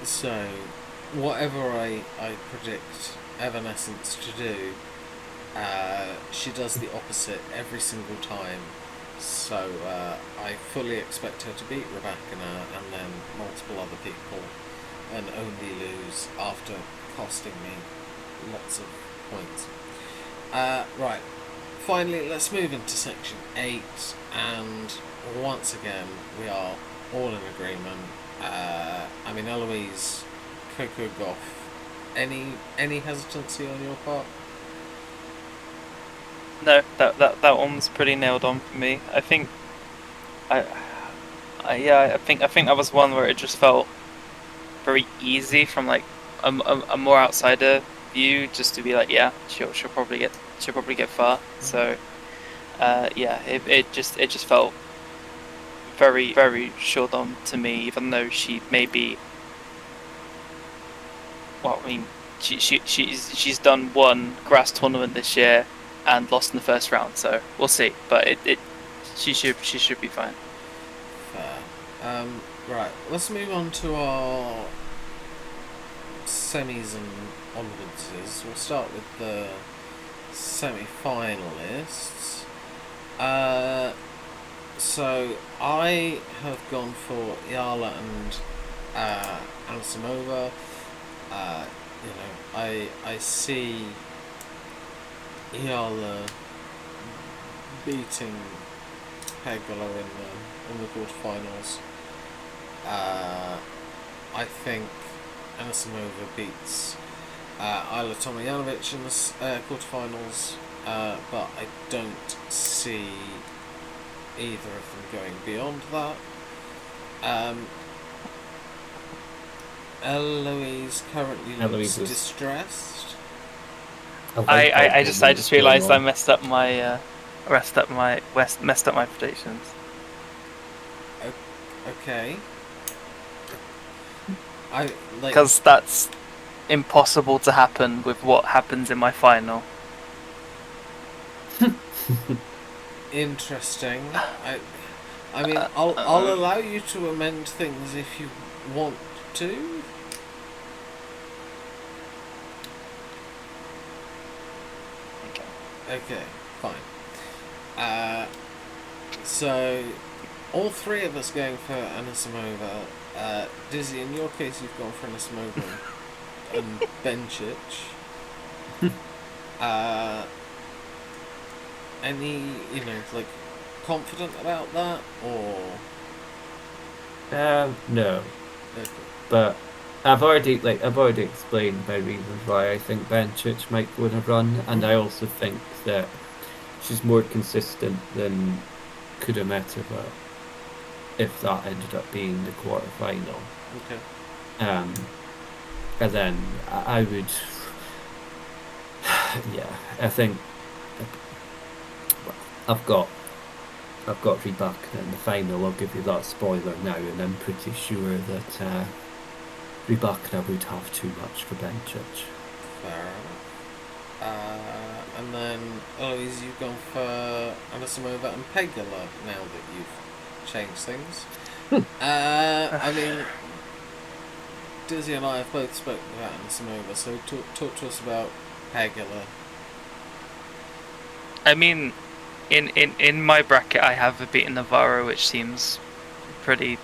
So, whatever I predict Evanescence to do, she does the opposite every single time. So, I fully expect her to beat Rebecca and then multiple other people and only lose after costing me lots of points. Right, finally, let's move into section 8, and once again, we are all in agreement. I mean, Eloise, Coco Goff, any hesitancy on your part? No, that one's pretty nailed on for me. I think, I think that was one where it just felt very easy from like a more outsider view, just to be like, yeah, she'll probably get far. So, yeah, it just felt very, very short on to me, even though she may be. Well, I mean, she's done one grass tournament this year and lost in the first round, so we'll see. But she should be fine. Fair. Right, let's move on to our semis and onwards. We'll start with the semi-finalists. So I have gone for Yala and Anisimova. I see Yala beating Pegula in the quarterfinals. I think Anisimova beats Ayla Tomljanovic in the quarterfinals, but I don't see either of them going beyond that. Eloise currently looks distressed. I just realised I messed up my predictions. Okay. Because that's impossible to happen with what happens in my final. Interesting. I mean, I'll allow you to amend things if you want to. Okay, fine. So, all three of us going for Anisimova. Dizzy, in your case, you've gone for Anisimova and Bencic. Any, confident about that, or? No. Okay. But I've already explained my reasons why I think Bencic might win a run, and I also think that she's more consistent than Kudermetova if that ended up being the quarterfinal. Okay. And then I would, yeah, I think I've got Rybakina in the final. I'll give you that spoiler now, and I'm pretty sure that Rybakina would have too much for Bencic. Fair enough. And then, Eloise, you've gone for Anisimova and Pegula now that you've changed things. I mean, Dizzy and I have both spoken about Anisimova, so talk to us about Pegula. I mean, in my bracket, I have a beaten Navarro, which seems pretty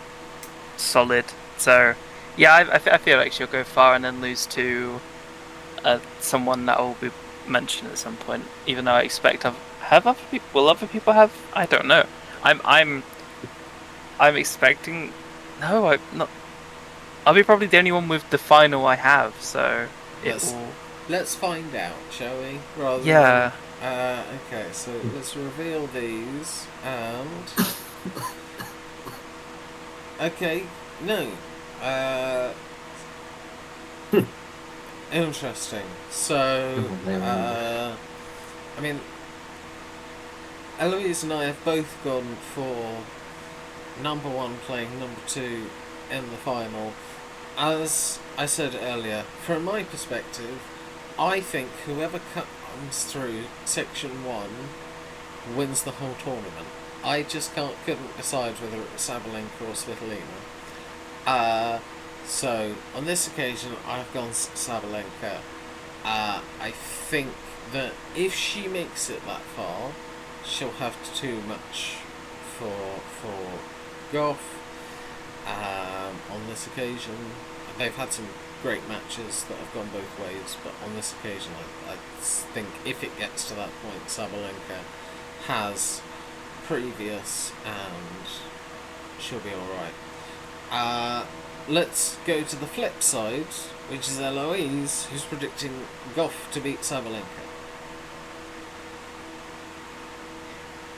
solid. So, yeah, I feel like she'll go far and then lose to someone that will be mention at some point. Even though I expect have other people, will other people have? I don't know. I'm expecting. No, I'm not. I'll be probably the only one with the final I have. So it will. Let's find out, shall we? Rather Yeah. Than, okay, so let's reveal these and. Okay, no. Interesting. So, I mean, Eloise and I have both gone for number one playing number two in the final. As I said earlier, from my perspective, I think whoever comes through section one wins the whole tournament. I just couldn't decide whether it was Sabalenka or Svitolina. So on this occasion, I've gone Sabalenka. I think that if she makes it that far, she'll have too much for Goff. On this occasion, they've had some great matches that have gone both ways, but on this occasion, I think if it gets to that point, Sabalenka has previous and she'll be alright. Let's go to the flip side, which is Eloise, who's predicting Goff to beat Sabalenka.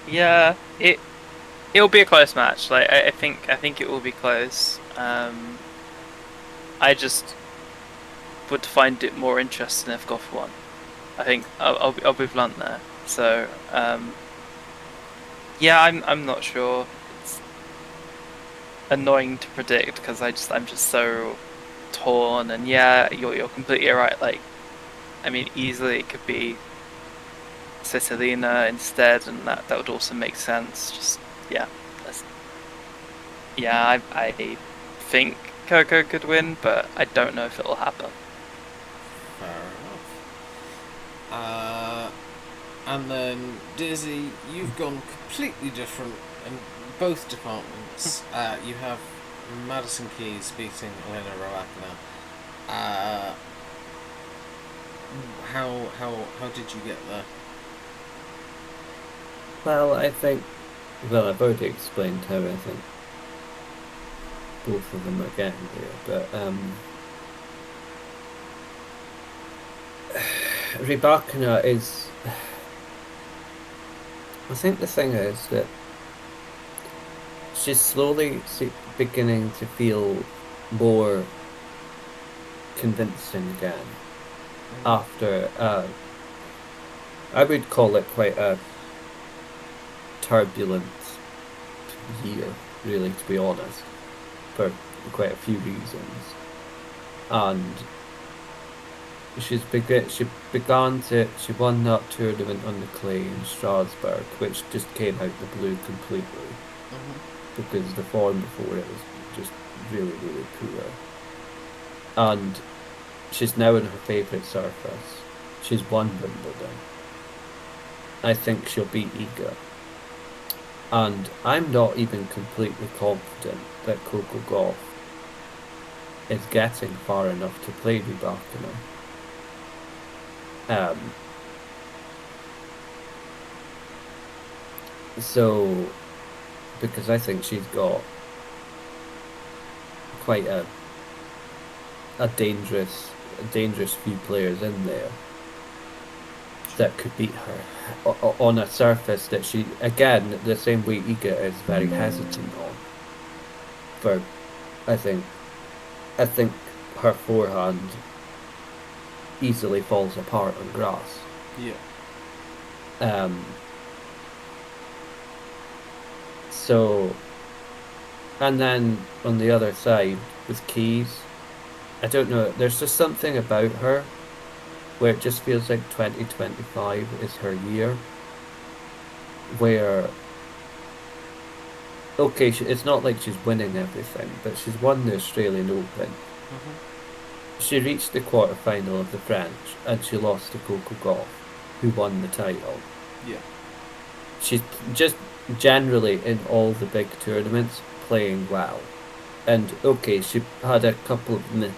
Yeah, it'll be a close match. Like I think it will be close. I just would find it more interesting if Goff won. I think I'll be blunt there. So yeah, I'm not sure. It's annoying to predict because I'm just so torn. And yeah, you're completely right. Like, I mean, easily it could be Svitolina instead, and that would also make sense. Just I think Coco could win, but I don't know if it'll happen. Fair enough. And then Dizzy, you've gone completely different in both departments. You have Madison Keys beating Elena Rybakina. How did you get there? Well, I've already explained how I think both of them are getting there, but Rybakina is. I think the thing is that she's slowly beginning to feel more convincing again after I would call it quite a turbulent year, really, to be honest, for quite a few reasons. And she won that tournament on the clay in Strasbourg, which just came out the blue completely, because the form before it was just really, really poor. And she's now in her favourite surface. She's won Wimbledon. I think she'll beat Iga. And I'm not even completely confident that Coco Gauff is getting far enough to play Rybakina. So, because I think she's got quite a dangerous few players in there that could beat her on a surface that she, again, the same way Iga is very hesitant on. For, I think her forehand easily falls apart on grass. Yeah. So, and then on the other side with Keys, I don't know, there's just something about her where it just feels like 2025 is her year, where, okay, it's not like she's winning everything, but she's won the Australian Open. She reached the quarter-final of the French, and she lost to Coco Gauff, who won the title. Yeah. She's just generally in all the big tournaments playing well. And okay, she had a couple of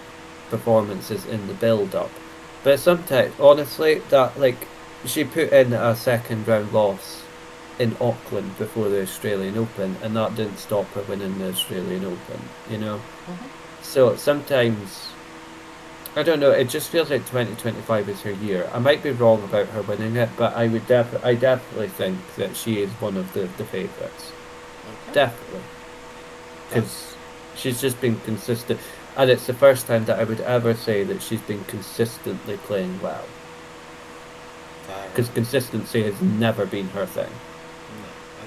performances in the build-up But sometimes, honestly, that like she put in a second round loss in Auckland before the Australian Open, and that didn't stop her winning the Australian Open. You know, so sometimes I don't know. It just feels like 2025 is her year. I might be wrong about her winning it, but I definitely think that she is one of the favourites. Okay. Definitely, That's because she's just been consistent, and it's the first time that I would ever say that she's been consistently playing well. fair Because enough. consistency has never been her thing. No, I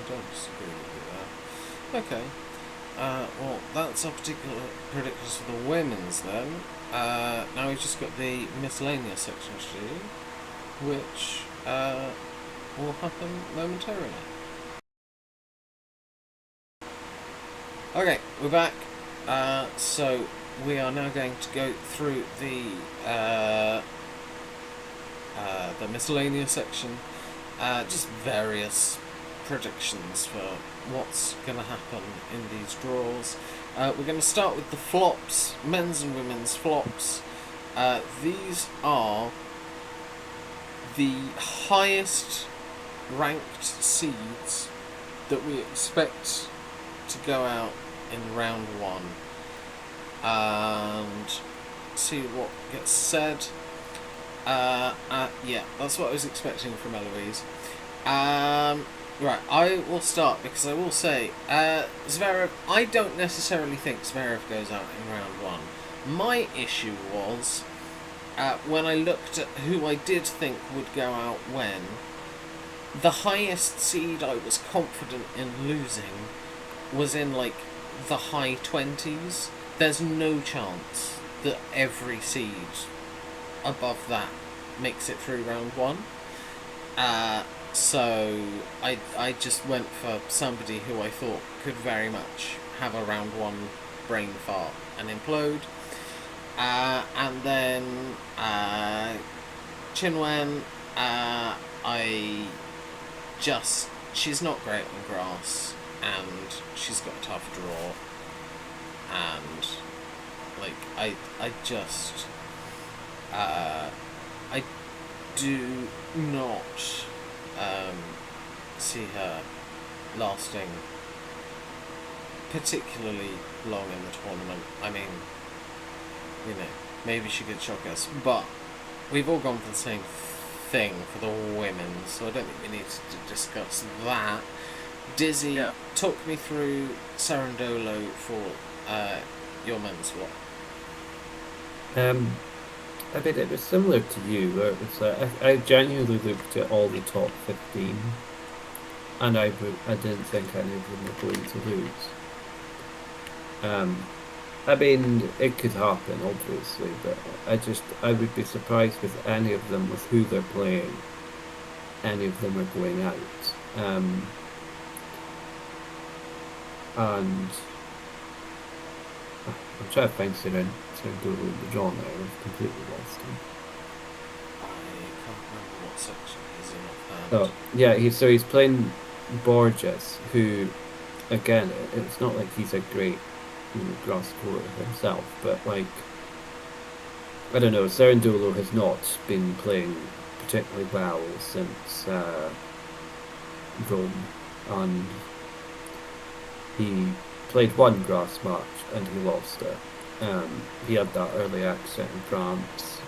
don't disagree with you there. Okay. Well, that's our particular predictions for the women's then. Now we've just got the miscellaneous section to do, which will happen momentarily. Okay, we're back. So we are now going to go through the miscellaneous section, just various predictions for what's going to happen in these draws. We're going to start with the flops, men's and women's flops. These are the highest ranked seeds that we expect to go out in round one, and see what gets said. Yeah, that's what I was expecting from Eloise. Right, I will start because I will say, Zverev, I don't necessarily think Zverev goes out in round one. My issue was, when I looked at who I did think would go out when, the highest seed I was confident in losing was in, like, the high 20s. There's no chance that every seed above that makes it through round one. So I just went for somebody who I thought could very much have a round one brain fart and implode. And then Chinwen, she's not great on grass, and she's got a tough draw, and like I do not see her lasting particularly long in the tournament. I mean, you know, maybe she could shock us, but we've all gone for the same thing for the women, so I don't think we need to discuss that. Dizzy, Yeah. talk me through Sarandolo for your men's swap. I mean, it was similar to you, where it was like I genuinely looked at all the top 15, and I didn't think any of them were going to lose. I mean, it could happen, obviously, but I would be surprised with any of them, with who they're playing, any of them are going out. And I'm trying to find Sarandolo in the draw now. I've completely lost him. I can't remember what section he's in offhand. Oh, yeah, he's playing Borges, who, again, it's not like he's a great grass court himself, but like, I don't know, Sarandolo has not been playing particularly well since Rome, and he played one grass match and he lost it. He had that early exit in France.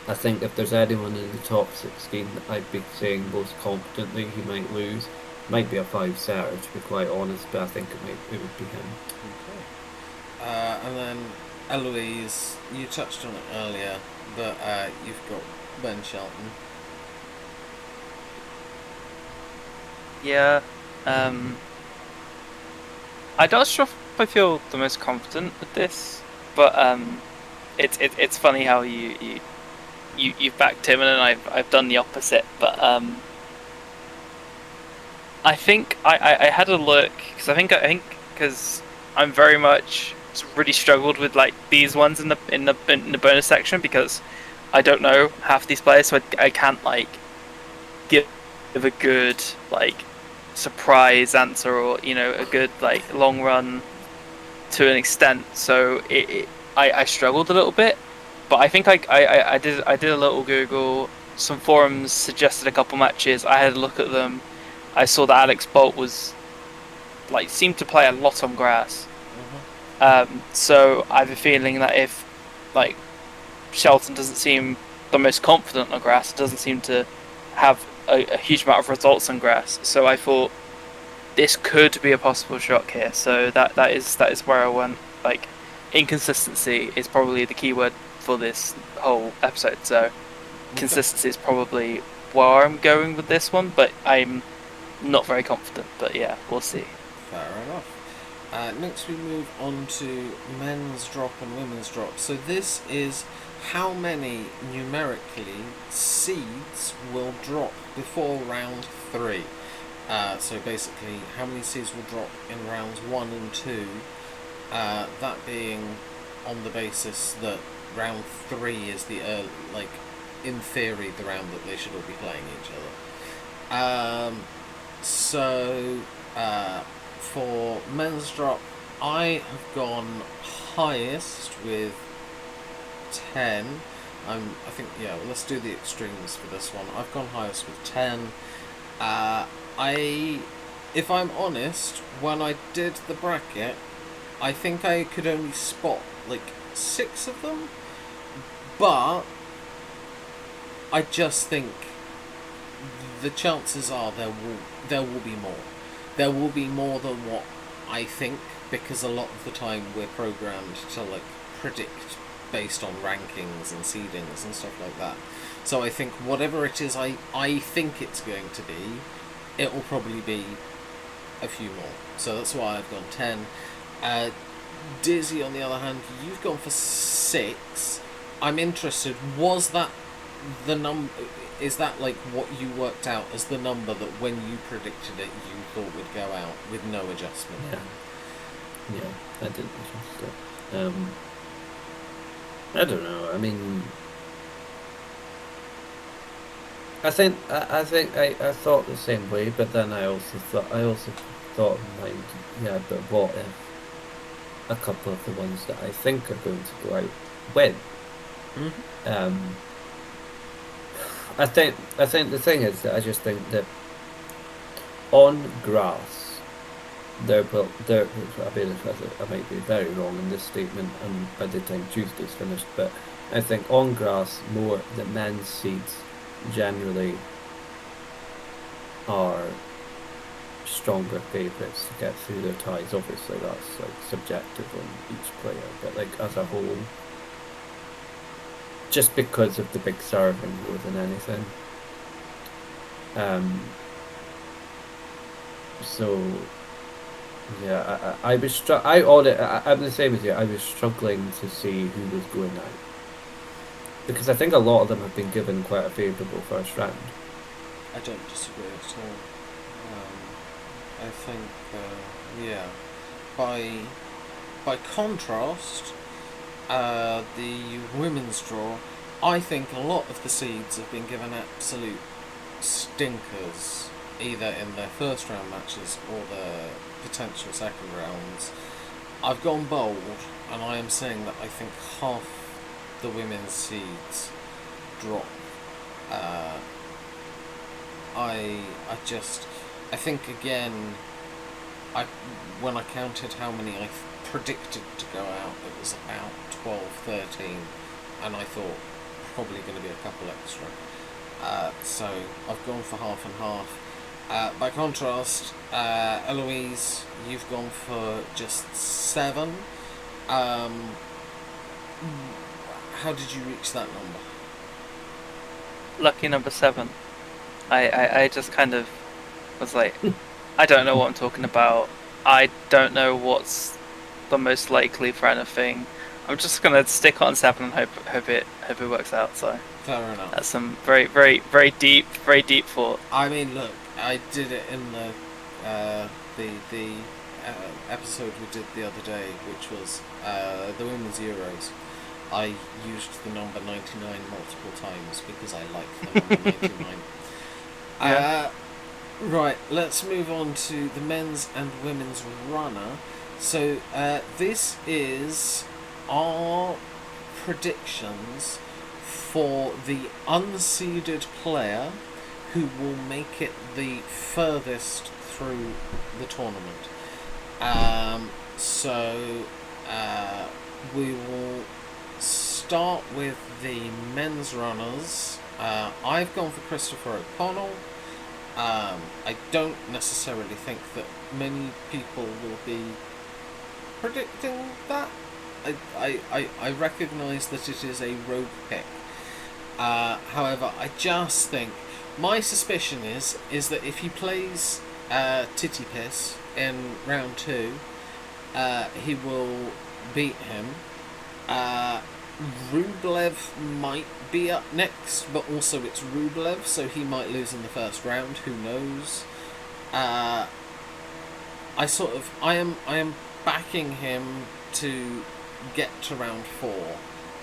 I think if there's anyone in the top 16 I'd be saying most confidently he might lose, might be a 5-setter to be quite honest, but I think it would be him. Okay. And then Eloise, you touched on it earlier, but you've got Ben Shelton. Yeah. I'm not sure if I feel the most confident with this, but it's funny how you've backed him and I've done the opposite. But I think I had a look because I think because I'm very much really struggled with like these ones in the bonus section because I don't know half these players, so I can't like give a good like surprise answer or a good like long run to an extent. So I struggled a little bit, but I think I did a little Google. Some forums suggested a couple matches. I had a look at them. I saw that Alex Bolt was seemed to play a lot on grass. So I have a feeling that if like Shelton doesn't seem the most confident on grass, doesn't seem to have a huge amount of results on grass. So I thought this could be a possible shock here. So that is where I went. Like, inconsistency is probably the key word for this whole episode. So consistency is probably where I'm going with this one, but I'm not very confident. But yeah, we'll see. Fair enough. Next we move on to men's drop and women's drop. So this is how many numerically seeds will drop before round 3. So basically, how many seeds will drop in rounds 1 and 2, that being on the basis that round 3 is the in theory, the round that they should all be playing each other. For men's drop, I have gone highest with 10. I think, let's do the extremes for this one. I've gone highest with 10. If I'm honest, when I did the bracket, I think I could only spot 6 of them, but I just think the chances are there will be more. There will be more than what I think, because a lot of the time we're programmed to predict based on rankings and seedings and stuff like that. So I think whatever it is I think it's going to be, it will probably be a few more. So that's why I've gone 10. Dizzy, on the other hand, you've gone for 6. I'm interested, was that the number? Is that what you worked out as the number that when you predicted it you thought would go out with no adjustment? Yeah, I didn't adjust it. I don't know. I mean, I thought the same way, but then I also thought in mind, but what if a couple of the ones that I think are going to go out win? Mm-hmm. I think the thing is that I just think that on grass, I might be very wrong in this statement, and by the time Tuesday's finished, but I think on grass more the men's seeds generally are stronger favourites to get through their ties. Obviously that's subjective on each player, but as a whole, just because of the big serving more than anything. So yeah, I'm the same as you. I was struggling to see who was going out, because I think a lot of them have been given quite a favourable first round. I don't disagree at all. I think, by contrast, the women's draw, I think a lot of the seeds have been given absolute stinkers, either in their first round matches or their potential second rounds. I've gone bold, and I am saying that I think half the women's seeds drop. I think again, when I counted how many I predicted to go out, it was about 12, 13, and I thought probably going to be a couple extra. So I've gone for half and half. By contrast, Eloise, you've gone for just 7. How did you reach that number? Lucky number 7. I just kind of was like, I don't know what I'm talking about. I don't know what's the most likely for anything. I'm just gonna stick on 7 and hope it works out. So fair enough. That's some very deep thought. I mean, look, I did it in the episode we did the other day, which was the Women's Euros. I used the number 99 multiple times because I like the number 99. Right, let's move on to the men's and women's runner. So this is are predictions for the unseeded player who will make it the furthest through the tournament. So we will start with the men's runners. I've gone for Christopher O'Connell. I don't necessarily think that many people will be predicting that. I recognise that it is a rogue pick. However, I just think my suspicion is that if he plays Titty Piss in round 2, he will beat him. Rublev might be up next, but also it's Rublev, so he might lose in the first round. Who knows? I am backing him to get to round 4,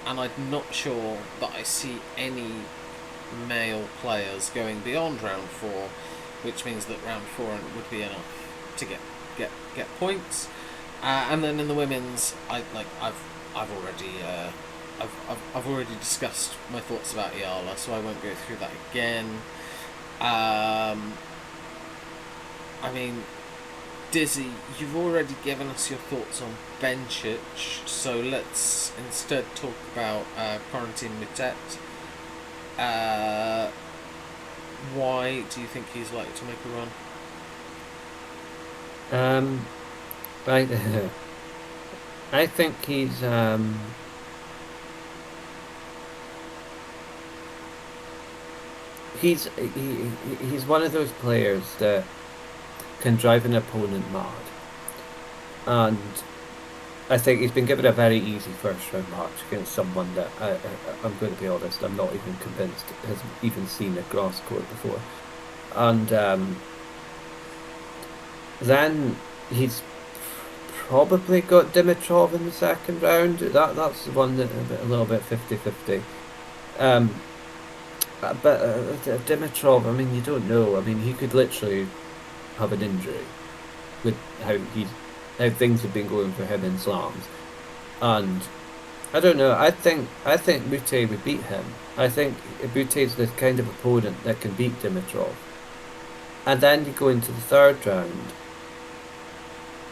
and I'm not sure that I see any male players going beyond round 4, which means that round 4 would be enough to get points. And then in the women's, I've already discussed my thoughts about Iala, so I won't go through that again. I mean, Dizzy, you've already given us your thoughts on Bencic, so let's instead talk about Corentin Moutet. Why do you think he's likely to make a run? Right. I think he's he's one of those players that can drive an opponent mad, and I think he's been given a very easy first round match against someone that I'm going to be honest, I'm not even convinced has even seen a grass court before, and then he's probably got Dimitrov in the second round. That's the one that a little bit 50-50. But Dimitrov, I mean, you don't know. I mean, he could literally have an injury with how things have been going for him in slams, and I don't know. I think Moutet would beat him. I think Moutet's the kind of opponent that can beat Dimitrov. And then you go into the third round.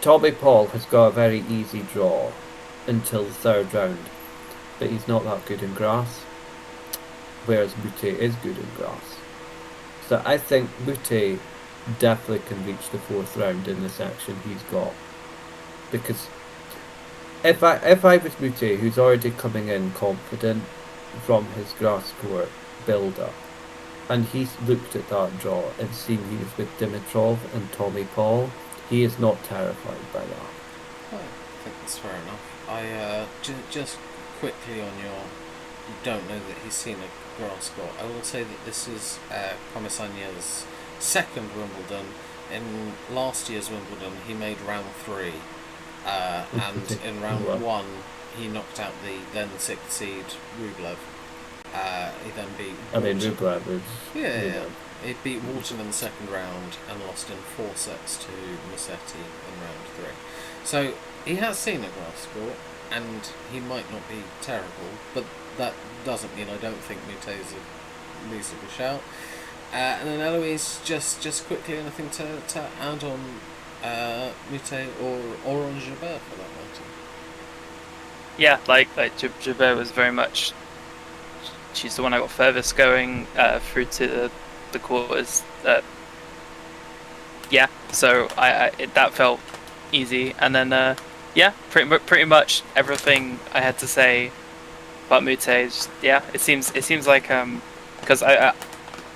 Tommy Paul has got a very easy draw until the third round, but he's not that good in grass, whereas Moutet is good in grass. So I think Moutet definitely can reach the fourth round in the section he's got, because if I was Moutet, who's already coming in confident from his grass court build up, and he's looked at that draw and seen he was with Dimitrov and Tommy Paul, he is not terrified by that. I think that's fair enough. I just quickly on you don't know that he's seen a grass court. I will say that this is Comesaña's second Wimbledon. In last year's Wimbledon, he made round 3, and in round 1, he knocked out the then 6th seed Rublev. He then beat Rublev was... Yeah. He beat Wharton in the second round and lost in 4 sets to Musetti in round 3. So he has seen a grass court, and he might not be terrible, but that doesn't mean I don't think Moutet is a reasonable shout. And then Eloise, just quickly, anything to add on Moutet or on Gilbert for that matter? Yeah, like Gilbert was very much. She's the one I got furthest going through to the quarters. Yeah, so that felt easy, and then pretty much everything I had to say about Moutet. It seems like because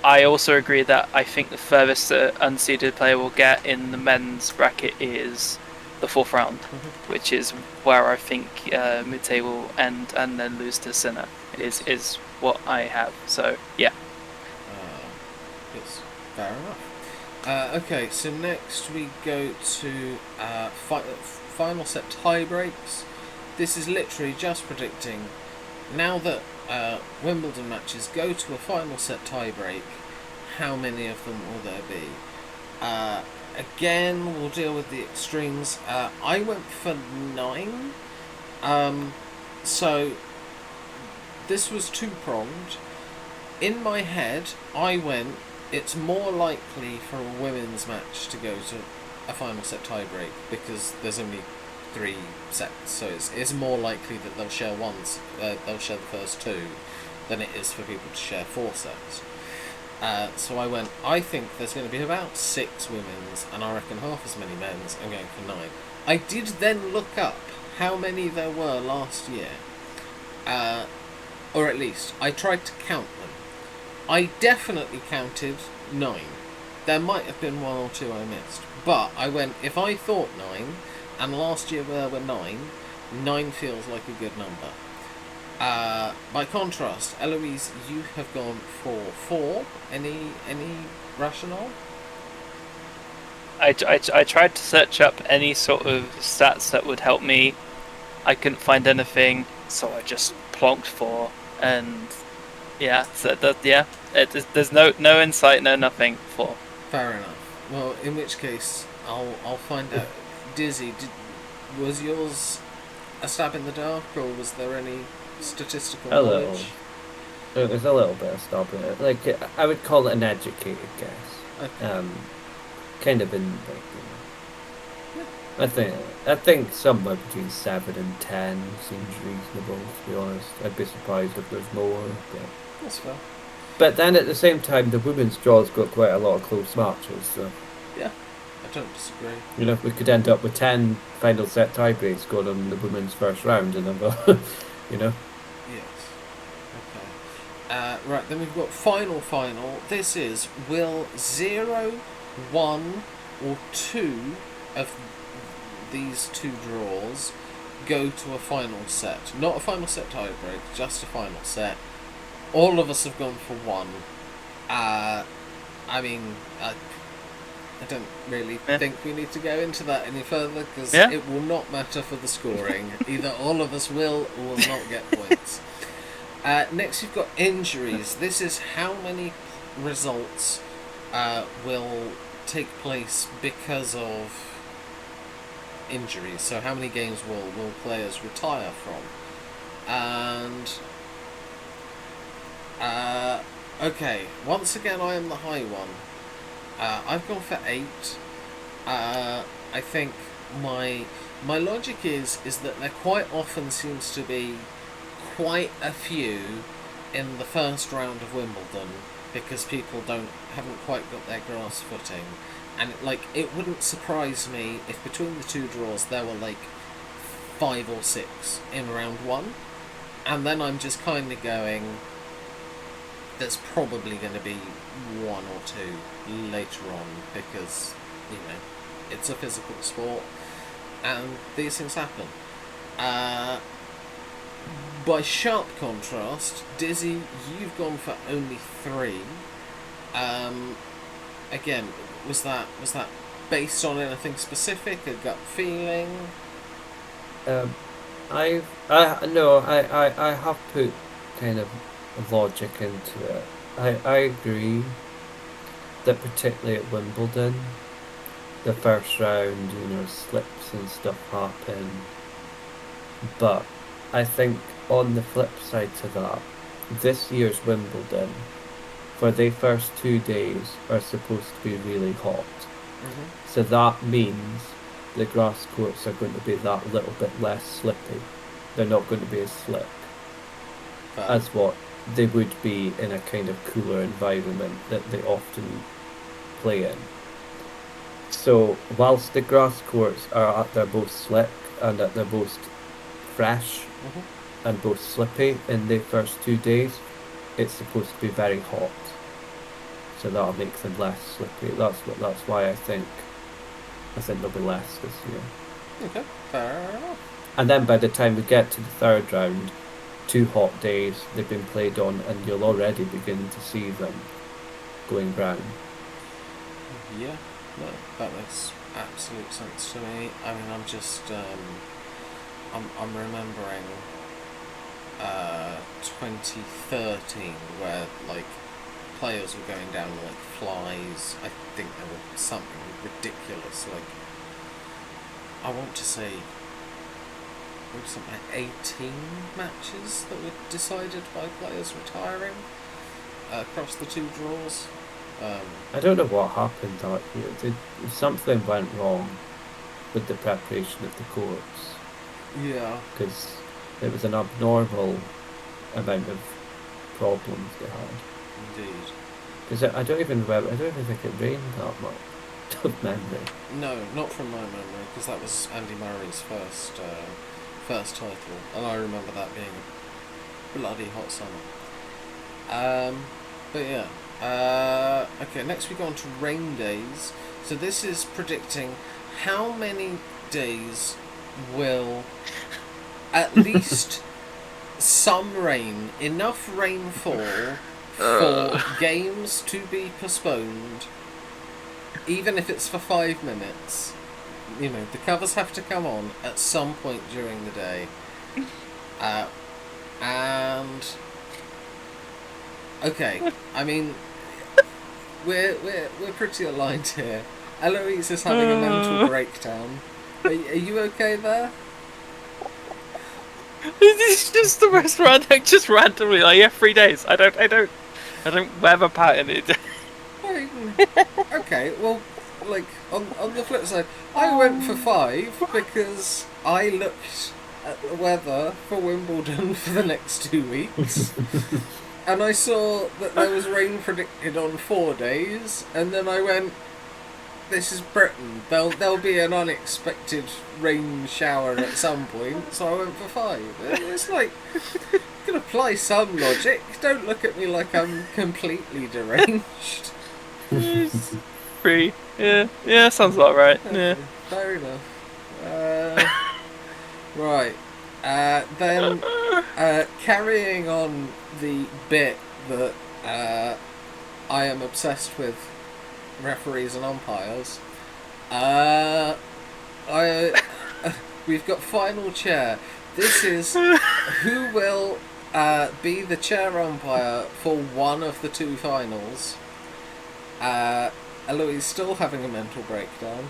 I also agree that I think the furthest unseeded player will get in the men's bracket is the 4th round, which is where I think Moutet will end and then lose to Sinner. Is what I have. So yeah. Yes, fair enough. Okay, so next we go to final set tie breaks. This is literally just predicting. Now that Wimbledon matches go to a final set tie break, how many of them will there be? Again, we'll deal with the extremes. I went for 9. So this was two-pronged. In my head, I went, it's more likely for a women's match to go to a final set tiebreak because there's only 3 sets, so it's more likely that they'll share they'll share the first 2 than it is for people to share 4 sets. So I went, I think there's going to be about 6 women's, and I reckon half as many men's. I'm going for 9. I did then look up how many there were last year, or at least I tried to count them. I definitely counted 9. There might have been 1 or 2 I missed, but I went, if I thought 9, and last year there were 9, 9 feels like a good number. By contrast, Eloise, you have gone for 4. Any rationale? I tried to search up any sort of stats that would help me. I couldn't find anything, so I just plonked 4, and yeah, so there's no insight, no nothing 4. Fair enough. Well, in which case, I'll find out. Dizzy, was yours a stab in the dark, or was there any statistical knowledge? There's a little bit of stab in it. Like, I would call it an educated guess. Okay. Kind of in, like, I think somewhere between 7 and 10 seems reasonable, to be honest. I'd be surprised if there's more. But That's fair. But then at the same time, the women's draw's got quite a lot of close matches, so Yeah, I don't disagree. you know, we could end up with 10 final set tiebreaks going on in the women's first round, and then, you know. Yes. Okay. Right, then we've got final. This is, will 0, 1, or 2 of these 2 draws go to a final set? Not a final set tiebreak, just a final set. All of us have gone for 1. I mean, I don't really think we need to go into that any further because it will not matter for the scoring. Either all of us will or will not get points. Next, you've got injuries. This is how many results will take place because of injuries. So how many games will players retire from? And okay, once again I am the high one. I've gone for 8. I think my logic is that there quite often seems to be quite a few in the first round of Wimbledon because people haven't quite got their grass footing, and it wouldn't surprise me if between the 2 draws there were like 5 or 6 in round 1, and then I'm just kind of going, there's probably going to be 1 or 2 later on because, you know, it's a physical sport and these things happen. By sharp contrast, Dizzy, you've gone for only 3. Again, was that based on anything specific, a gut feeling? I have put kind of logic into it. I agree that particularly at Wimbledon, the first round, you know, slips and stuff happen. But I think on the flip side to that, this year's Wimbledon, for the first 2 days, are supposed to be really hot. Mm-hmm. So that means the grass courts are going to be that little bit less slippy. They're not going to be as slick as what they would be in a kind of cooler environment that they often play in. So whilst the grass courts are at their most slick and at their most fresh and both slippy in the first 2 days, it's supposed to be very hot. So that'll make them less slippy. That's why I think there'll be less this year. Okay, fair enough. And then by the time we get to the 3rd round, 2 hot days they've been played on, and you'll already begin to see them going brown. Yeah, no, that makes absolute sense to me. I mean, I'm just, I'm remembering 2013 where like players were going down like flies. I think there was something ridiculous, like I want to say there was something like 18 matches that were decided by players retiring across the two draws. I don't know what happened. Something went wrong with the preparation of the courts. Yeah. Because it was an abnormal amount of problems they had. Indeed. Because I don't even think it rained that much of memory. No, not from my memory, because that was Andy Murray's first title, and I remember that being a bloody hot summer. But yeah. Okay, next we go on to rain days. So this is predicting how many days will at least some rain, enough rainfall for games to be postponed, even if it's for 5 minutes. You know, the covers have to come on at some point during the day. And okay, I mean, we're pretty aligned here. Eloise is having a mental breakdown. Are you okay there? It's just the most random, just randomly, like, yeah, 3 days. I don't have a pattern. Okay, well, like, on the flip side, I went for 5 because I looked at the weather for Wimbledon for the next 2 weeks, and I saw that there was rain predicted on 4 days, and then I went, this is Britain, there'll be an unexpected rain shower at some point, so I went for 5. It's like, you can apply some logic, don't look at me like I'm completely deranged. 3. Yeah, sounds about right. Yeah. Fair enough. Right. Then, carrying on the bit that I am obsessed with referees and umpires, we've got final chair. This is who will be the chair umpire for one of the 2 finals. Eloise still having a mental breakdown.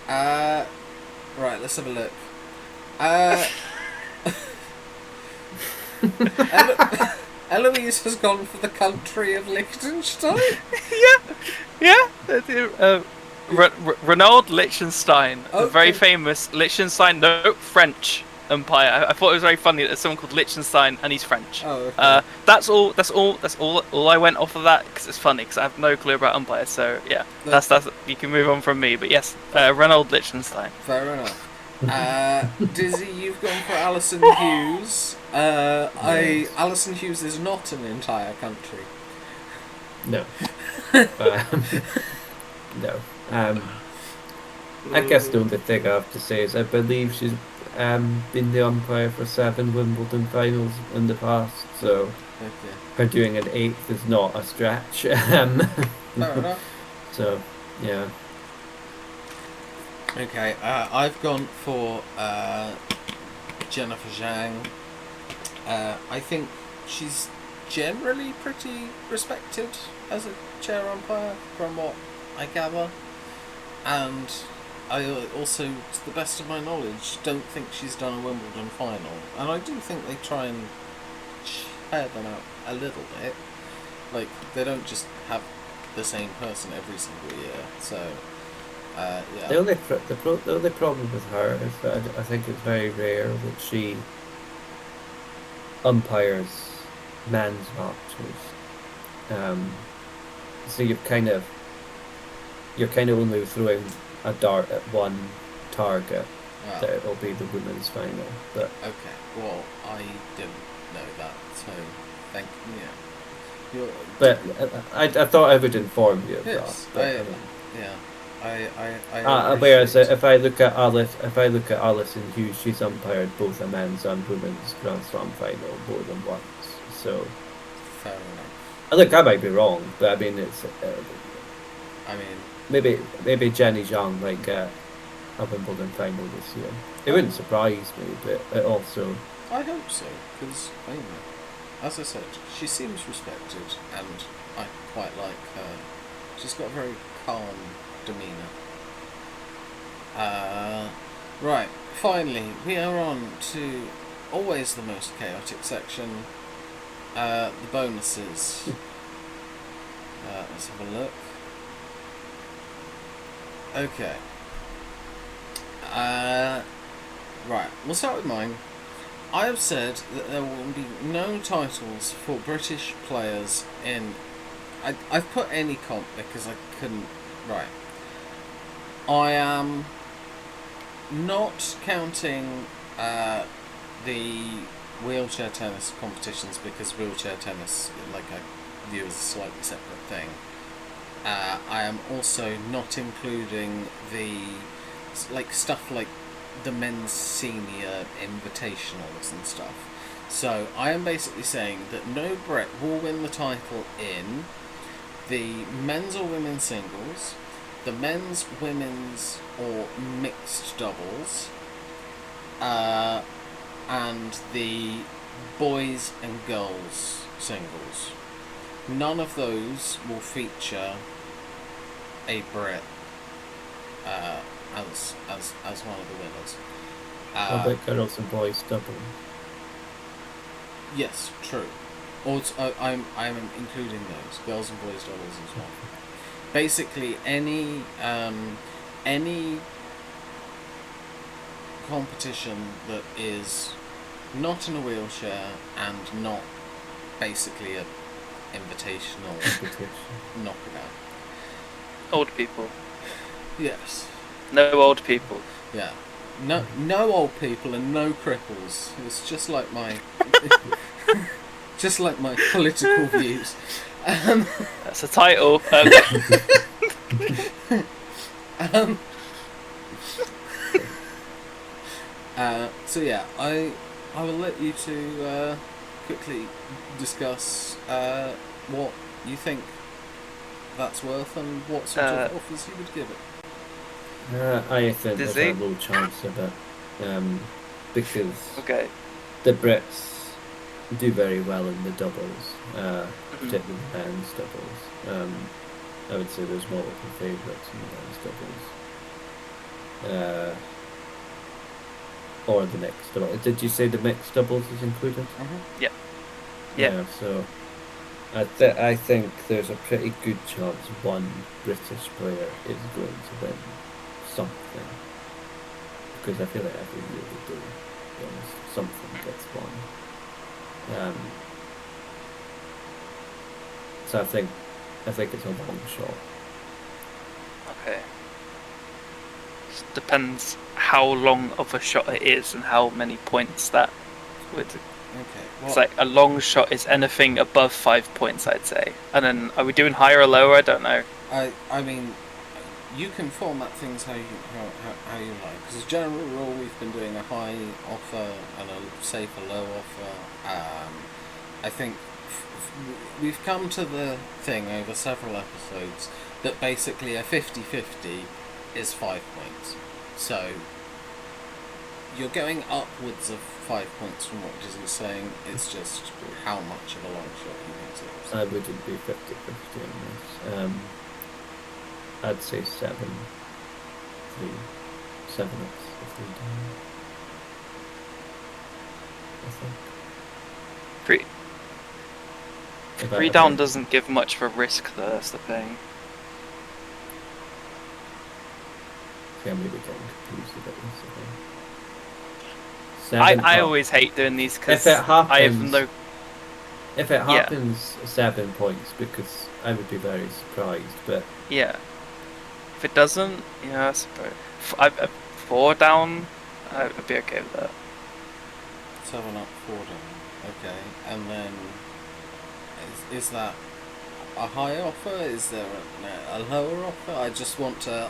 Right, let's have a look. Eloise has gone for the country of Liechtenstein. Yeah. Renaud Liechtenstein, Okay. a very famous Liechtenstein, French umpire. I thought it was very funny that there's someone called Liechtenstein and he's French. Oh, okay. That's all I went off of that because it's funny because I have no clue about umpires. So yeah, that's you can move on from me. But yes, Renaud Liechtenstein. Fair enough. Dizzy, you've gone for Alison Hughes. Yes. Alison Hughes is not an entire country. No. No. I guess the only thing I have to say is I believe she's been the umpire for 7 Wimbledon finals in the past, so Okay. her doing an 8th is not a stretch. Fair enough. So, yeah. Okay, I've gone for Jennifer Zhang. I think she's generally pretty respected as a chair umpire, from what I gather. And I also, to the best of my knowledge, don't think she's done a Wimbledon final. And I do think they try and share them out a little bit. Like, they don't just have the same person every single year, so... yeah. The only problem with her is that I think it's very rare that she umpires men's matches. So you're kind of only throwing a dart at one target. Wow. That it'll be the women's final. But Okay, well, I didn't know that, so thank you. Yeah. but I thought I would inform you of Yes, that. yeah. I Whereas appreciate if I look at Alison Hughes, she's umpired both a men's and women's Grand Slam final more than once. So, fair enough. look, I might be wrong, but I mean, it's I mean, maybe Jenny Zhang might get a Wimbledon final this year. It wouldn't surprise me, but it also. I hope so, because, as I said, she seems respected, and I quite like her. She's got a very calm demeanour. Right, finally, we are on to always the most chaotic section, the bonuses. Let's have a look. Okay. Right, we'll start with mine. I have said that there will be no titles for British players in... I've put any comp because I couldn't... Right. I am not counting the wheelchair tennis competitions because wheelchair tennis, like, I view as a slightly separate thing. I am also not including the stuff like the men's senior invitationals and stuff. So I am basically saying that no Brit will win the title in the men's or women's singles, the men's, women's or mixed doubles, and the boys and girls singles. None of those will feature a Brit as one of the winners. What about girls and boys double? Yes, true. Also, I'm including those girls and boys doubles as well. Basically, any competition that is not in a wheelchair and not basically a invitational knockabout. Old people. Yes. No old people. Yeah. No old people and no cripples. It's just like my just like my political views. That's a title. So yeah, I will let you two quickly discuss what you think that's worth and what sort of offers you would give it. I think Does there's he? a low chance of it, because Okay. the Brits do very well in the doubles, particularly the men's doubles. I would say there's multiple favourites in the men's doubles. Or the mixed double. Did you say the mixed doubles is included? Yeah. So I think there's a pretty good chance one British player is going to win something, because I feel like every year they do. To be honest, something gets won. So I think it's a long shot. Okay. Just depends how long of a shot it is and how many points that would. Okay. It's like a long shot is anything above 5 points, I'd say. And then are we doing higher or lower? I don't know. I mean, you can format things how you like. Because as a general rule, we've been doing a high offer and a safe a low offer. I think we've come to the thing over several episodes that basically a 50-50 is 5 points. So you're going upwards of 5 points from what Disney's saying. It's just how much of a long shot you think it is. I wouldn't be 50-50 on this. I'd say 7-3. 7x if we do. I think. Three down doesn't give much of a risk though, that's the thing. Yeah, maybe getting confused a bit with it. I always hate doing these because if it happens, I have no... If it happens, 7 points, because I would be very surprised, but... Yeah. If it doesn't, yeah, I suppose. 4 down, I'd be okay with that. 7 up, 4 down. Okay, and then is that a high offer? Is there a lower offer? I just want to.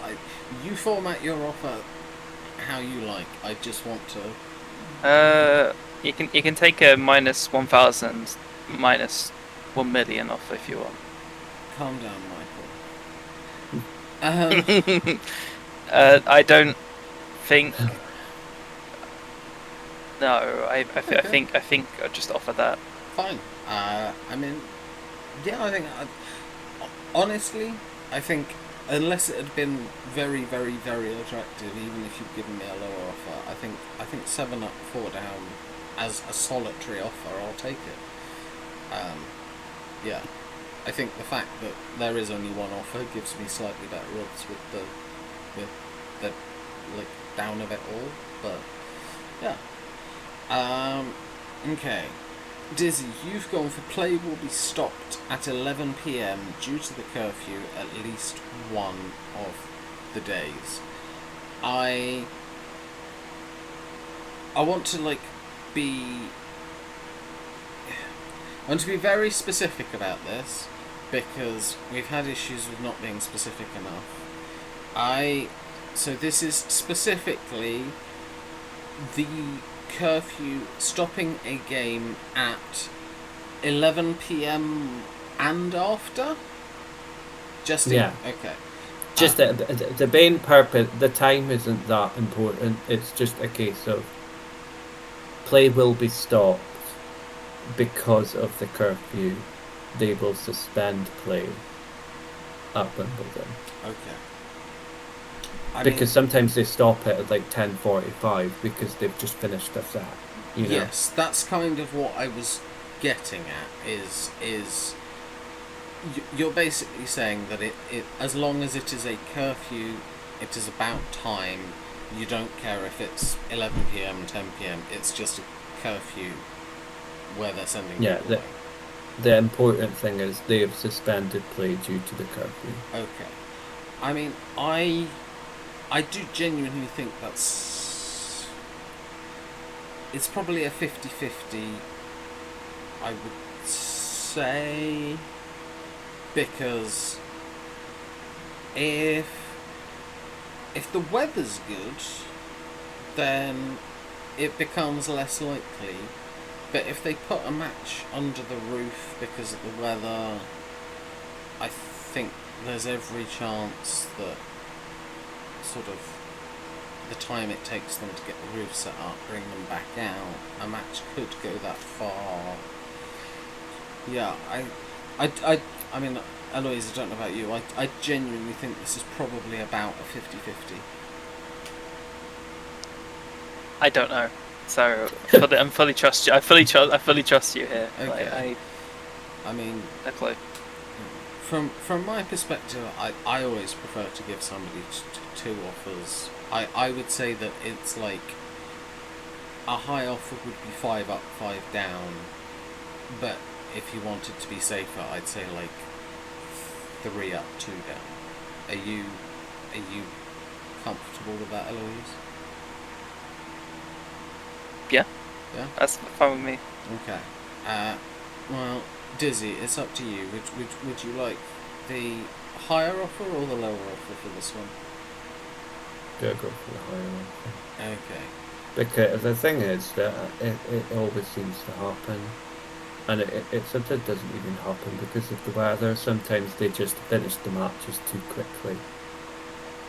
You format your offer how you like. I just want to. You can take a minus 1,000, minus 1 million off if you want. Calm down, Michael. I don't think. No, I think I'll just offer that. Fine. I mean, yeah, I think honestly, I think unless it had been very, very, very attractive, even if you'd given me a lower offer, I think 7 up, 4 down as a solitary offer, I'll take it. Yeah, I think the fact that there is only one offer gives me slightly better odds with the like down of it all, but yeah. Okay. Dizzy, you've gone for play will be stopped at 11 p.m. due to the curfew at least one of the days. I want to I want to be very specific about this because we've had issues with not being specific enough. So this is specifically the curfew stopping a game at 11 p.m. and after? Yeah. Okay. Just the main purpose, the time isn't that important. It's just a case of play will be stopped because of the curfew. They will suspend play at Wimbledon. Okay. Because sometimes they stop it at like 10:45 because they've just finished a set. You know? Yes, that's kind of what I was getting at. Is you're basically saying that it as long as it is a curfew, it is about time. You don't care if it's 11 p.m, 10 p.m. It's just a curfew where they're sending people away. The important thing is they have suspended play due to the curfew. Okay. I mean, I do genuinely think it's probably a 50-50, I would say, because if the weather's good, then it becomes less likely. But if they put a match under the roof because of the weather, I think there's every chance that sort of the time it takes them to get the roof set up, bring them back out, a match could go that far. Yeah, I mean, Eloise, I don't know about you, I genuinely think this is probably about a 50-50. I don't know. So I'm fully trust you. I fully trust you here. Okay. I mean, no clue. From my perspective, I always prefer to give somebody two offers. I would say that it's like a high offer would be 5 up, 5 down, but if you wanted to be safer, I'd say like 3 up, 2 down. Are you comfortable with that, Eloise? Yeah. Yeah. That's fine with me. Okay. Well, Dizzy, it's up to you. Would you like the higher offer or the lower offer for this one? Go for the higher offer. Okay. Because the thing is that it always seems to happen, and it sometimes doesn't even happen because of the weather. Sometimes they just finish the matches too quickly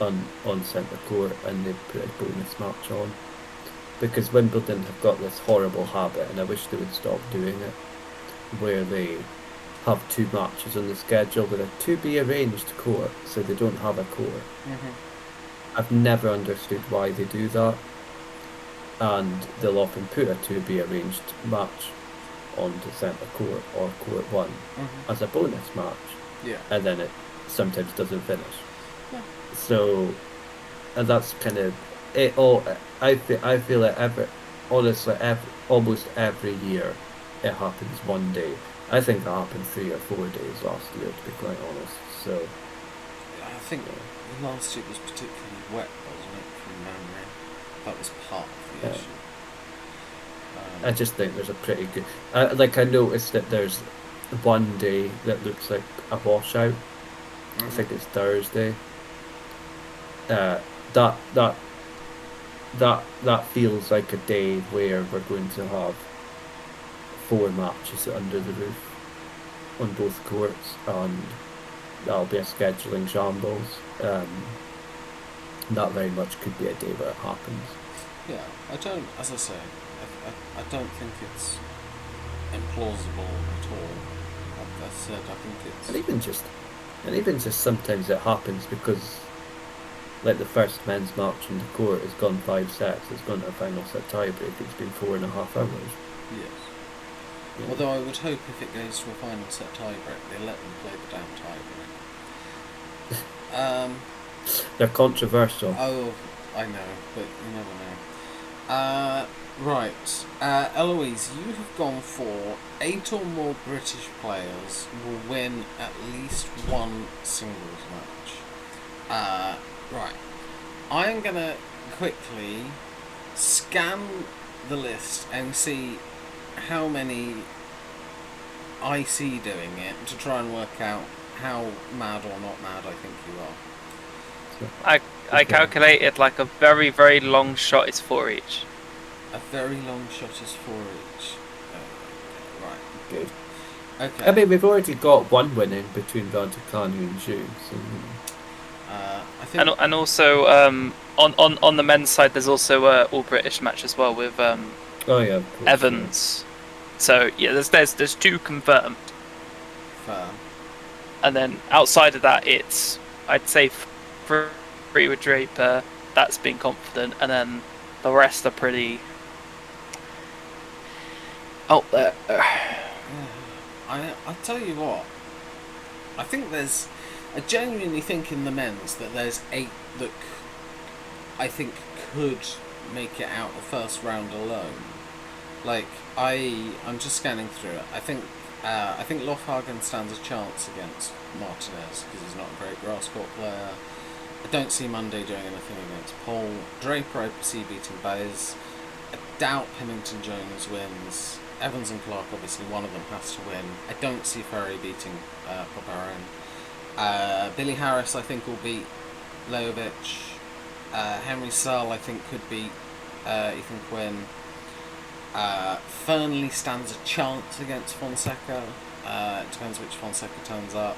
on centre court and they put a bonus match on. Because Wimbledon have got this horrible habit, and I wish they would stop doing it, where they have 2 matches on the schedule with a to be arranged court, so they don't have a court. Mm-hmm. I've never understood why they do that, and they'll often put a to be arranged match onto centre court or court 1 as a bonus match. Yeah. And then it sometimes doesn't finish. Yeah. So, and that's kind of it all. I feel it almost every year it happens one day. I think it happened 3 or 4 days last year, to be quite honest. So I think last year was particularly wet, wasn't it, from memory? That was part of the issue. I just think there's a pretty good... I noticed that there's one day that looks like a washout. I think it's Thursday. That feels like a day where we're going to have 4 matches under the roof on both courts, and that'll be a scheduling shambles. That very much could be a day where it happens. Yeah, as I say, I don't think it's implausible at all. Like I said, I think it's... And even just And even just sometimes it happens because, like the first men's match in the court has gone 5 sets, it's gone to a final set tiebreak, it's been 4.5 hours. Yes. Yeah. Although I would hope if it goes to a final set tiebreak, they let them play the damn tiebreak. They're controversial. Oh, I know, but you never know. Right. Eloise, you have gone for 8 or more British players will win at least one singles match. Right. I am going to quickly scan the list and see how many I see doing it to try and work out how mad or not mad I think you are. I calculated like a very, very long shot is 4 each. A very long shot is 4 each. Right. Good. Okay. I mean, we've already got one winning between Raducanu and Zhu, so... I think... And also, on the men's side, there's also a all British match as well with oh yeah, of course, Evans. Yeah. So yeah, there's 2 confirmed. Fair. And then outside of that, it's I'd say 3 with Draper. That's been confident, and then the rest are pretty out there. I'll tell you what. I genuinely think in the men's that there's 8 that I think could make it out the first round alone. Like I'm just scanning through it. I think Lofhagen stands a chance against Martinez because he's not a great grass court player. I don't see Monday doing anything against Paul. Draper I see beating Baez. I doubt Pennington Jones wins. Evans and Clark, obviously one of them has to win. I don't see Ferry beating Poparain. Billy Harris I think will beat Leovic. Henry Searle I think could beat Ethan Quinn. Fernley stands a chance against Fonseca. It depends which Fonseca turns up.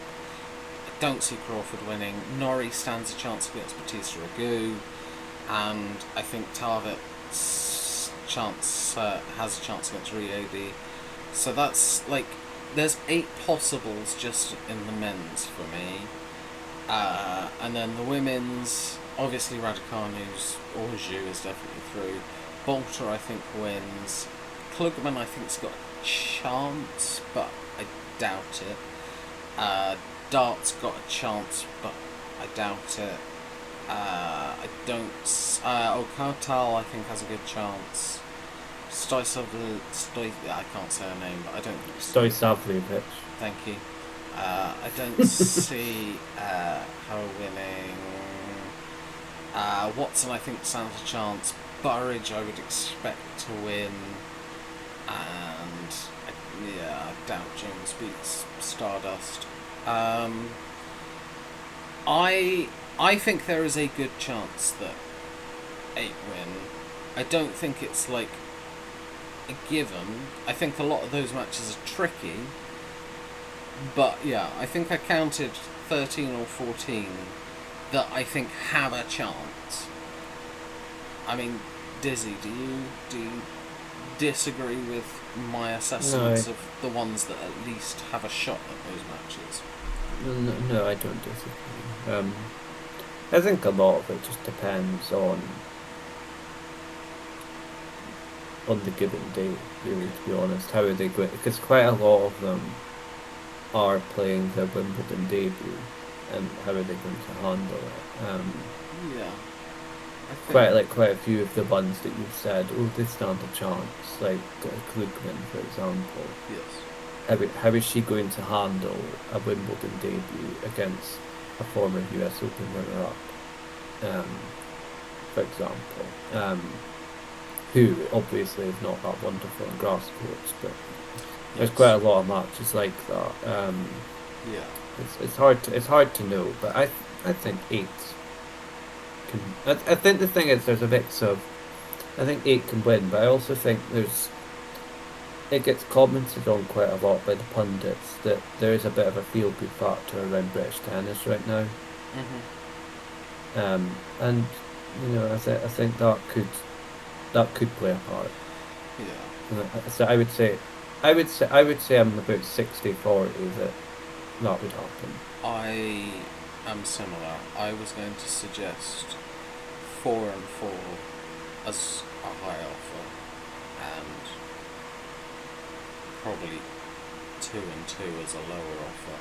I don't see Crawford winning. Norrie stands a chance against Batista Agu. And I think Tarvit's has a chance against Riedi. So that's like, there's 8 possibles just in the men's for me. And then the women's, obviously Raducanu's or Zhu is definitely through. Bolter I think wins. Klugman I think's got a chance, but I doubt it. Dart's got a chance, but I doubt it. I don't. Kartal I think has a good chance. I can't say her name, but I don't. Stoisavljevic. Thank you. I don't see her winning. Watson I think stands a chance. Burridge I would expect to win, and I doubt Jones beats Stardust. I think there is a good chance that 8 win. I don't think it's like a given. I think a lot of those matches are tricky, but yeah, I think I counted 13 or 14 that I think have a chance. I mean, Dizzy, do you disagree with my assessments of the ones that at least have a shot at those matches? No, I don't disagree. I think a lot of it just depends on the given day, really, to be honest. How are they going? Because quite a lot of them are playing their Wimbledon debut, and how are they going to handle it? Yeah. Quite a few of the ones that you've said, they stand a chance, like Klugman, for example. Yes. How is she going to handle a Wimbledon debut against a former US Open runner-up, for example, who obviously is not that wonderful on grass courts, but there's quite a lot of matches like that. It's hard to know, but I think 8 can. I think the thing is there's a mix of. I think 8 can win, but I also think it gets commented on quite a lot by the pundits that there is a bit of a feel-good factor around British tennis right now. And I think that could play a part. Yeah. So I would say I'm about 60-40 that that would happen. I am similar. I was going to suggest 4 and 4 as a high offer, and probably 2 and 2 as a lower offer.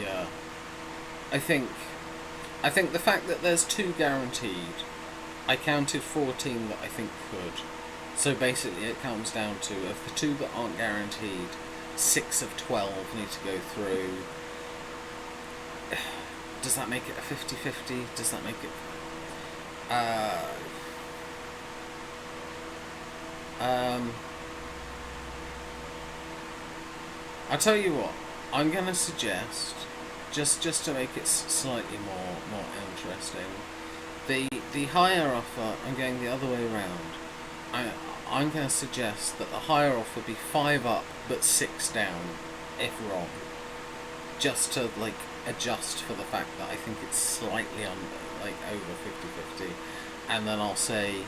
Yeah. I think the fact that there's 2 guaranteed, I counted 14 that I think could. So basically it comes down to, of the 2 that aren't guaranteed, 6 of 12 need to go through. Does that make it a 50-50? Does that make it... I'll tell you what, I'm going to suggest, just to make it slightly more interesting, the higher offer, I'm going the other way around. I'm going to suggest that the higher offer be 5 up but 6 down, if wrong. Just to, like, adjust for the fact that I think it's slightly under, like, over 50-50. And then I'll say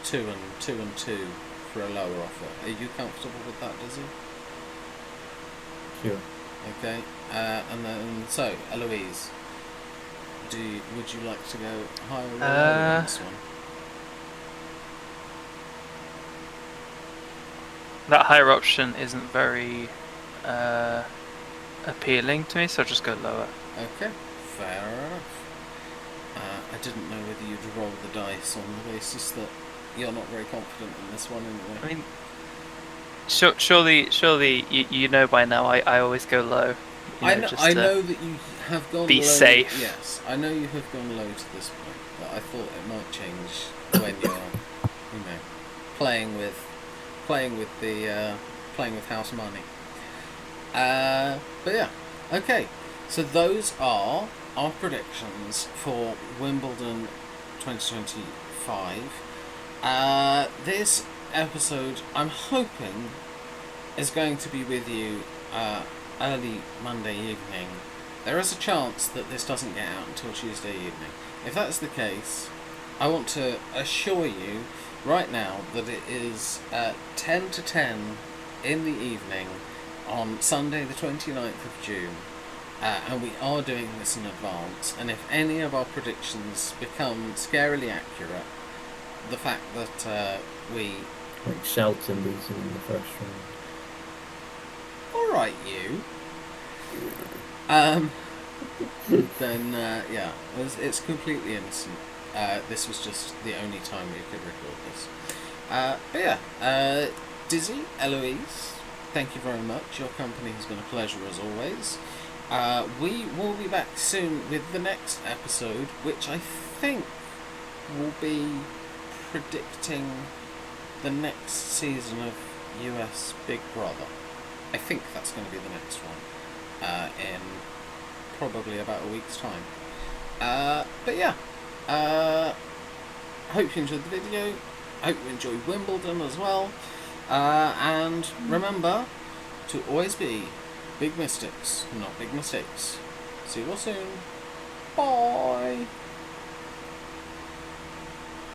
2 and 2 for a lower offer. Are you comfortable with that, Dizzy? Sure. Okay. And then, so, Eloise, would you like to go higher or lower on this one? That higher option isn't very appealing to me, so I'll just go lower. Okay, fair enough. I didn't know whether you'd roll the dice on the basis that you're not very confident in this one anyway. I mean, surely you know by now I always go low. I know that you have gone be low. safe. Yes, I know you have gone low to this point, but I thought it might change when you're, playing with house money. But yeah, okay. So those are our predictions for Wimbledon 2025. This episode, I'm hoping, is going to be with you early Monday evening. There is a chance that this doesn't get out until Tuesday evening. If that's the case, I want to assure you right now that it is 10 to 10 in the evening on Sunday the 29th of June. And we are doing this in advance, and if any of our predictions become scarily accurate, the fact that we... Like Shelton losing in the first round. Alright, you. Then, yeah, it's completely innocent. This was just the only time we could record this. But yeah, Dizzy, Eloise, thank you very much. Your company has been a pleasure as always. We will be back soon with the next episode, which I think will be predicting the next season of US Big Brother. I think that's going to be the next one, in probably about a week's time. But yeah, hope you enjoyed the video. Hope you enjoyed Wimbledon as well. And remember to always be big mystics, not big mistakes. See you all soon. Bye.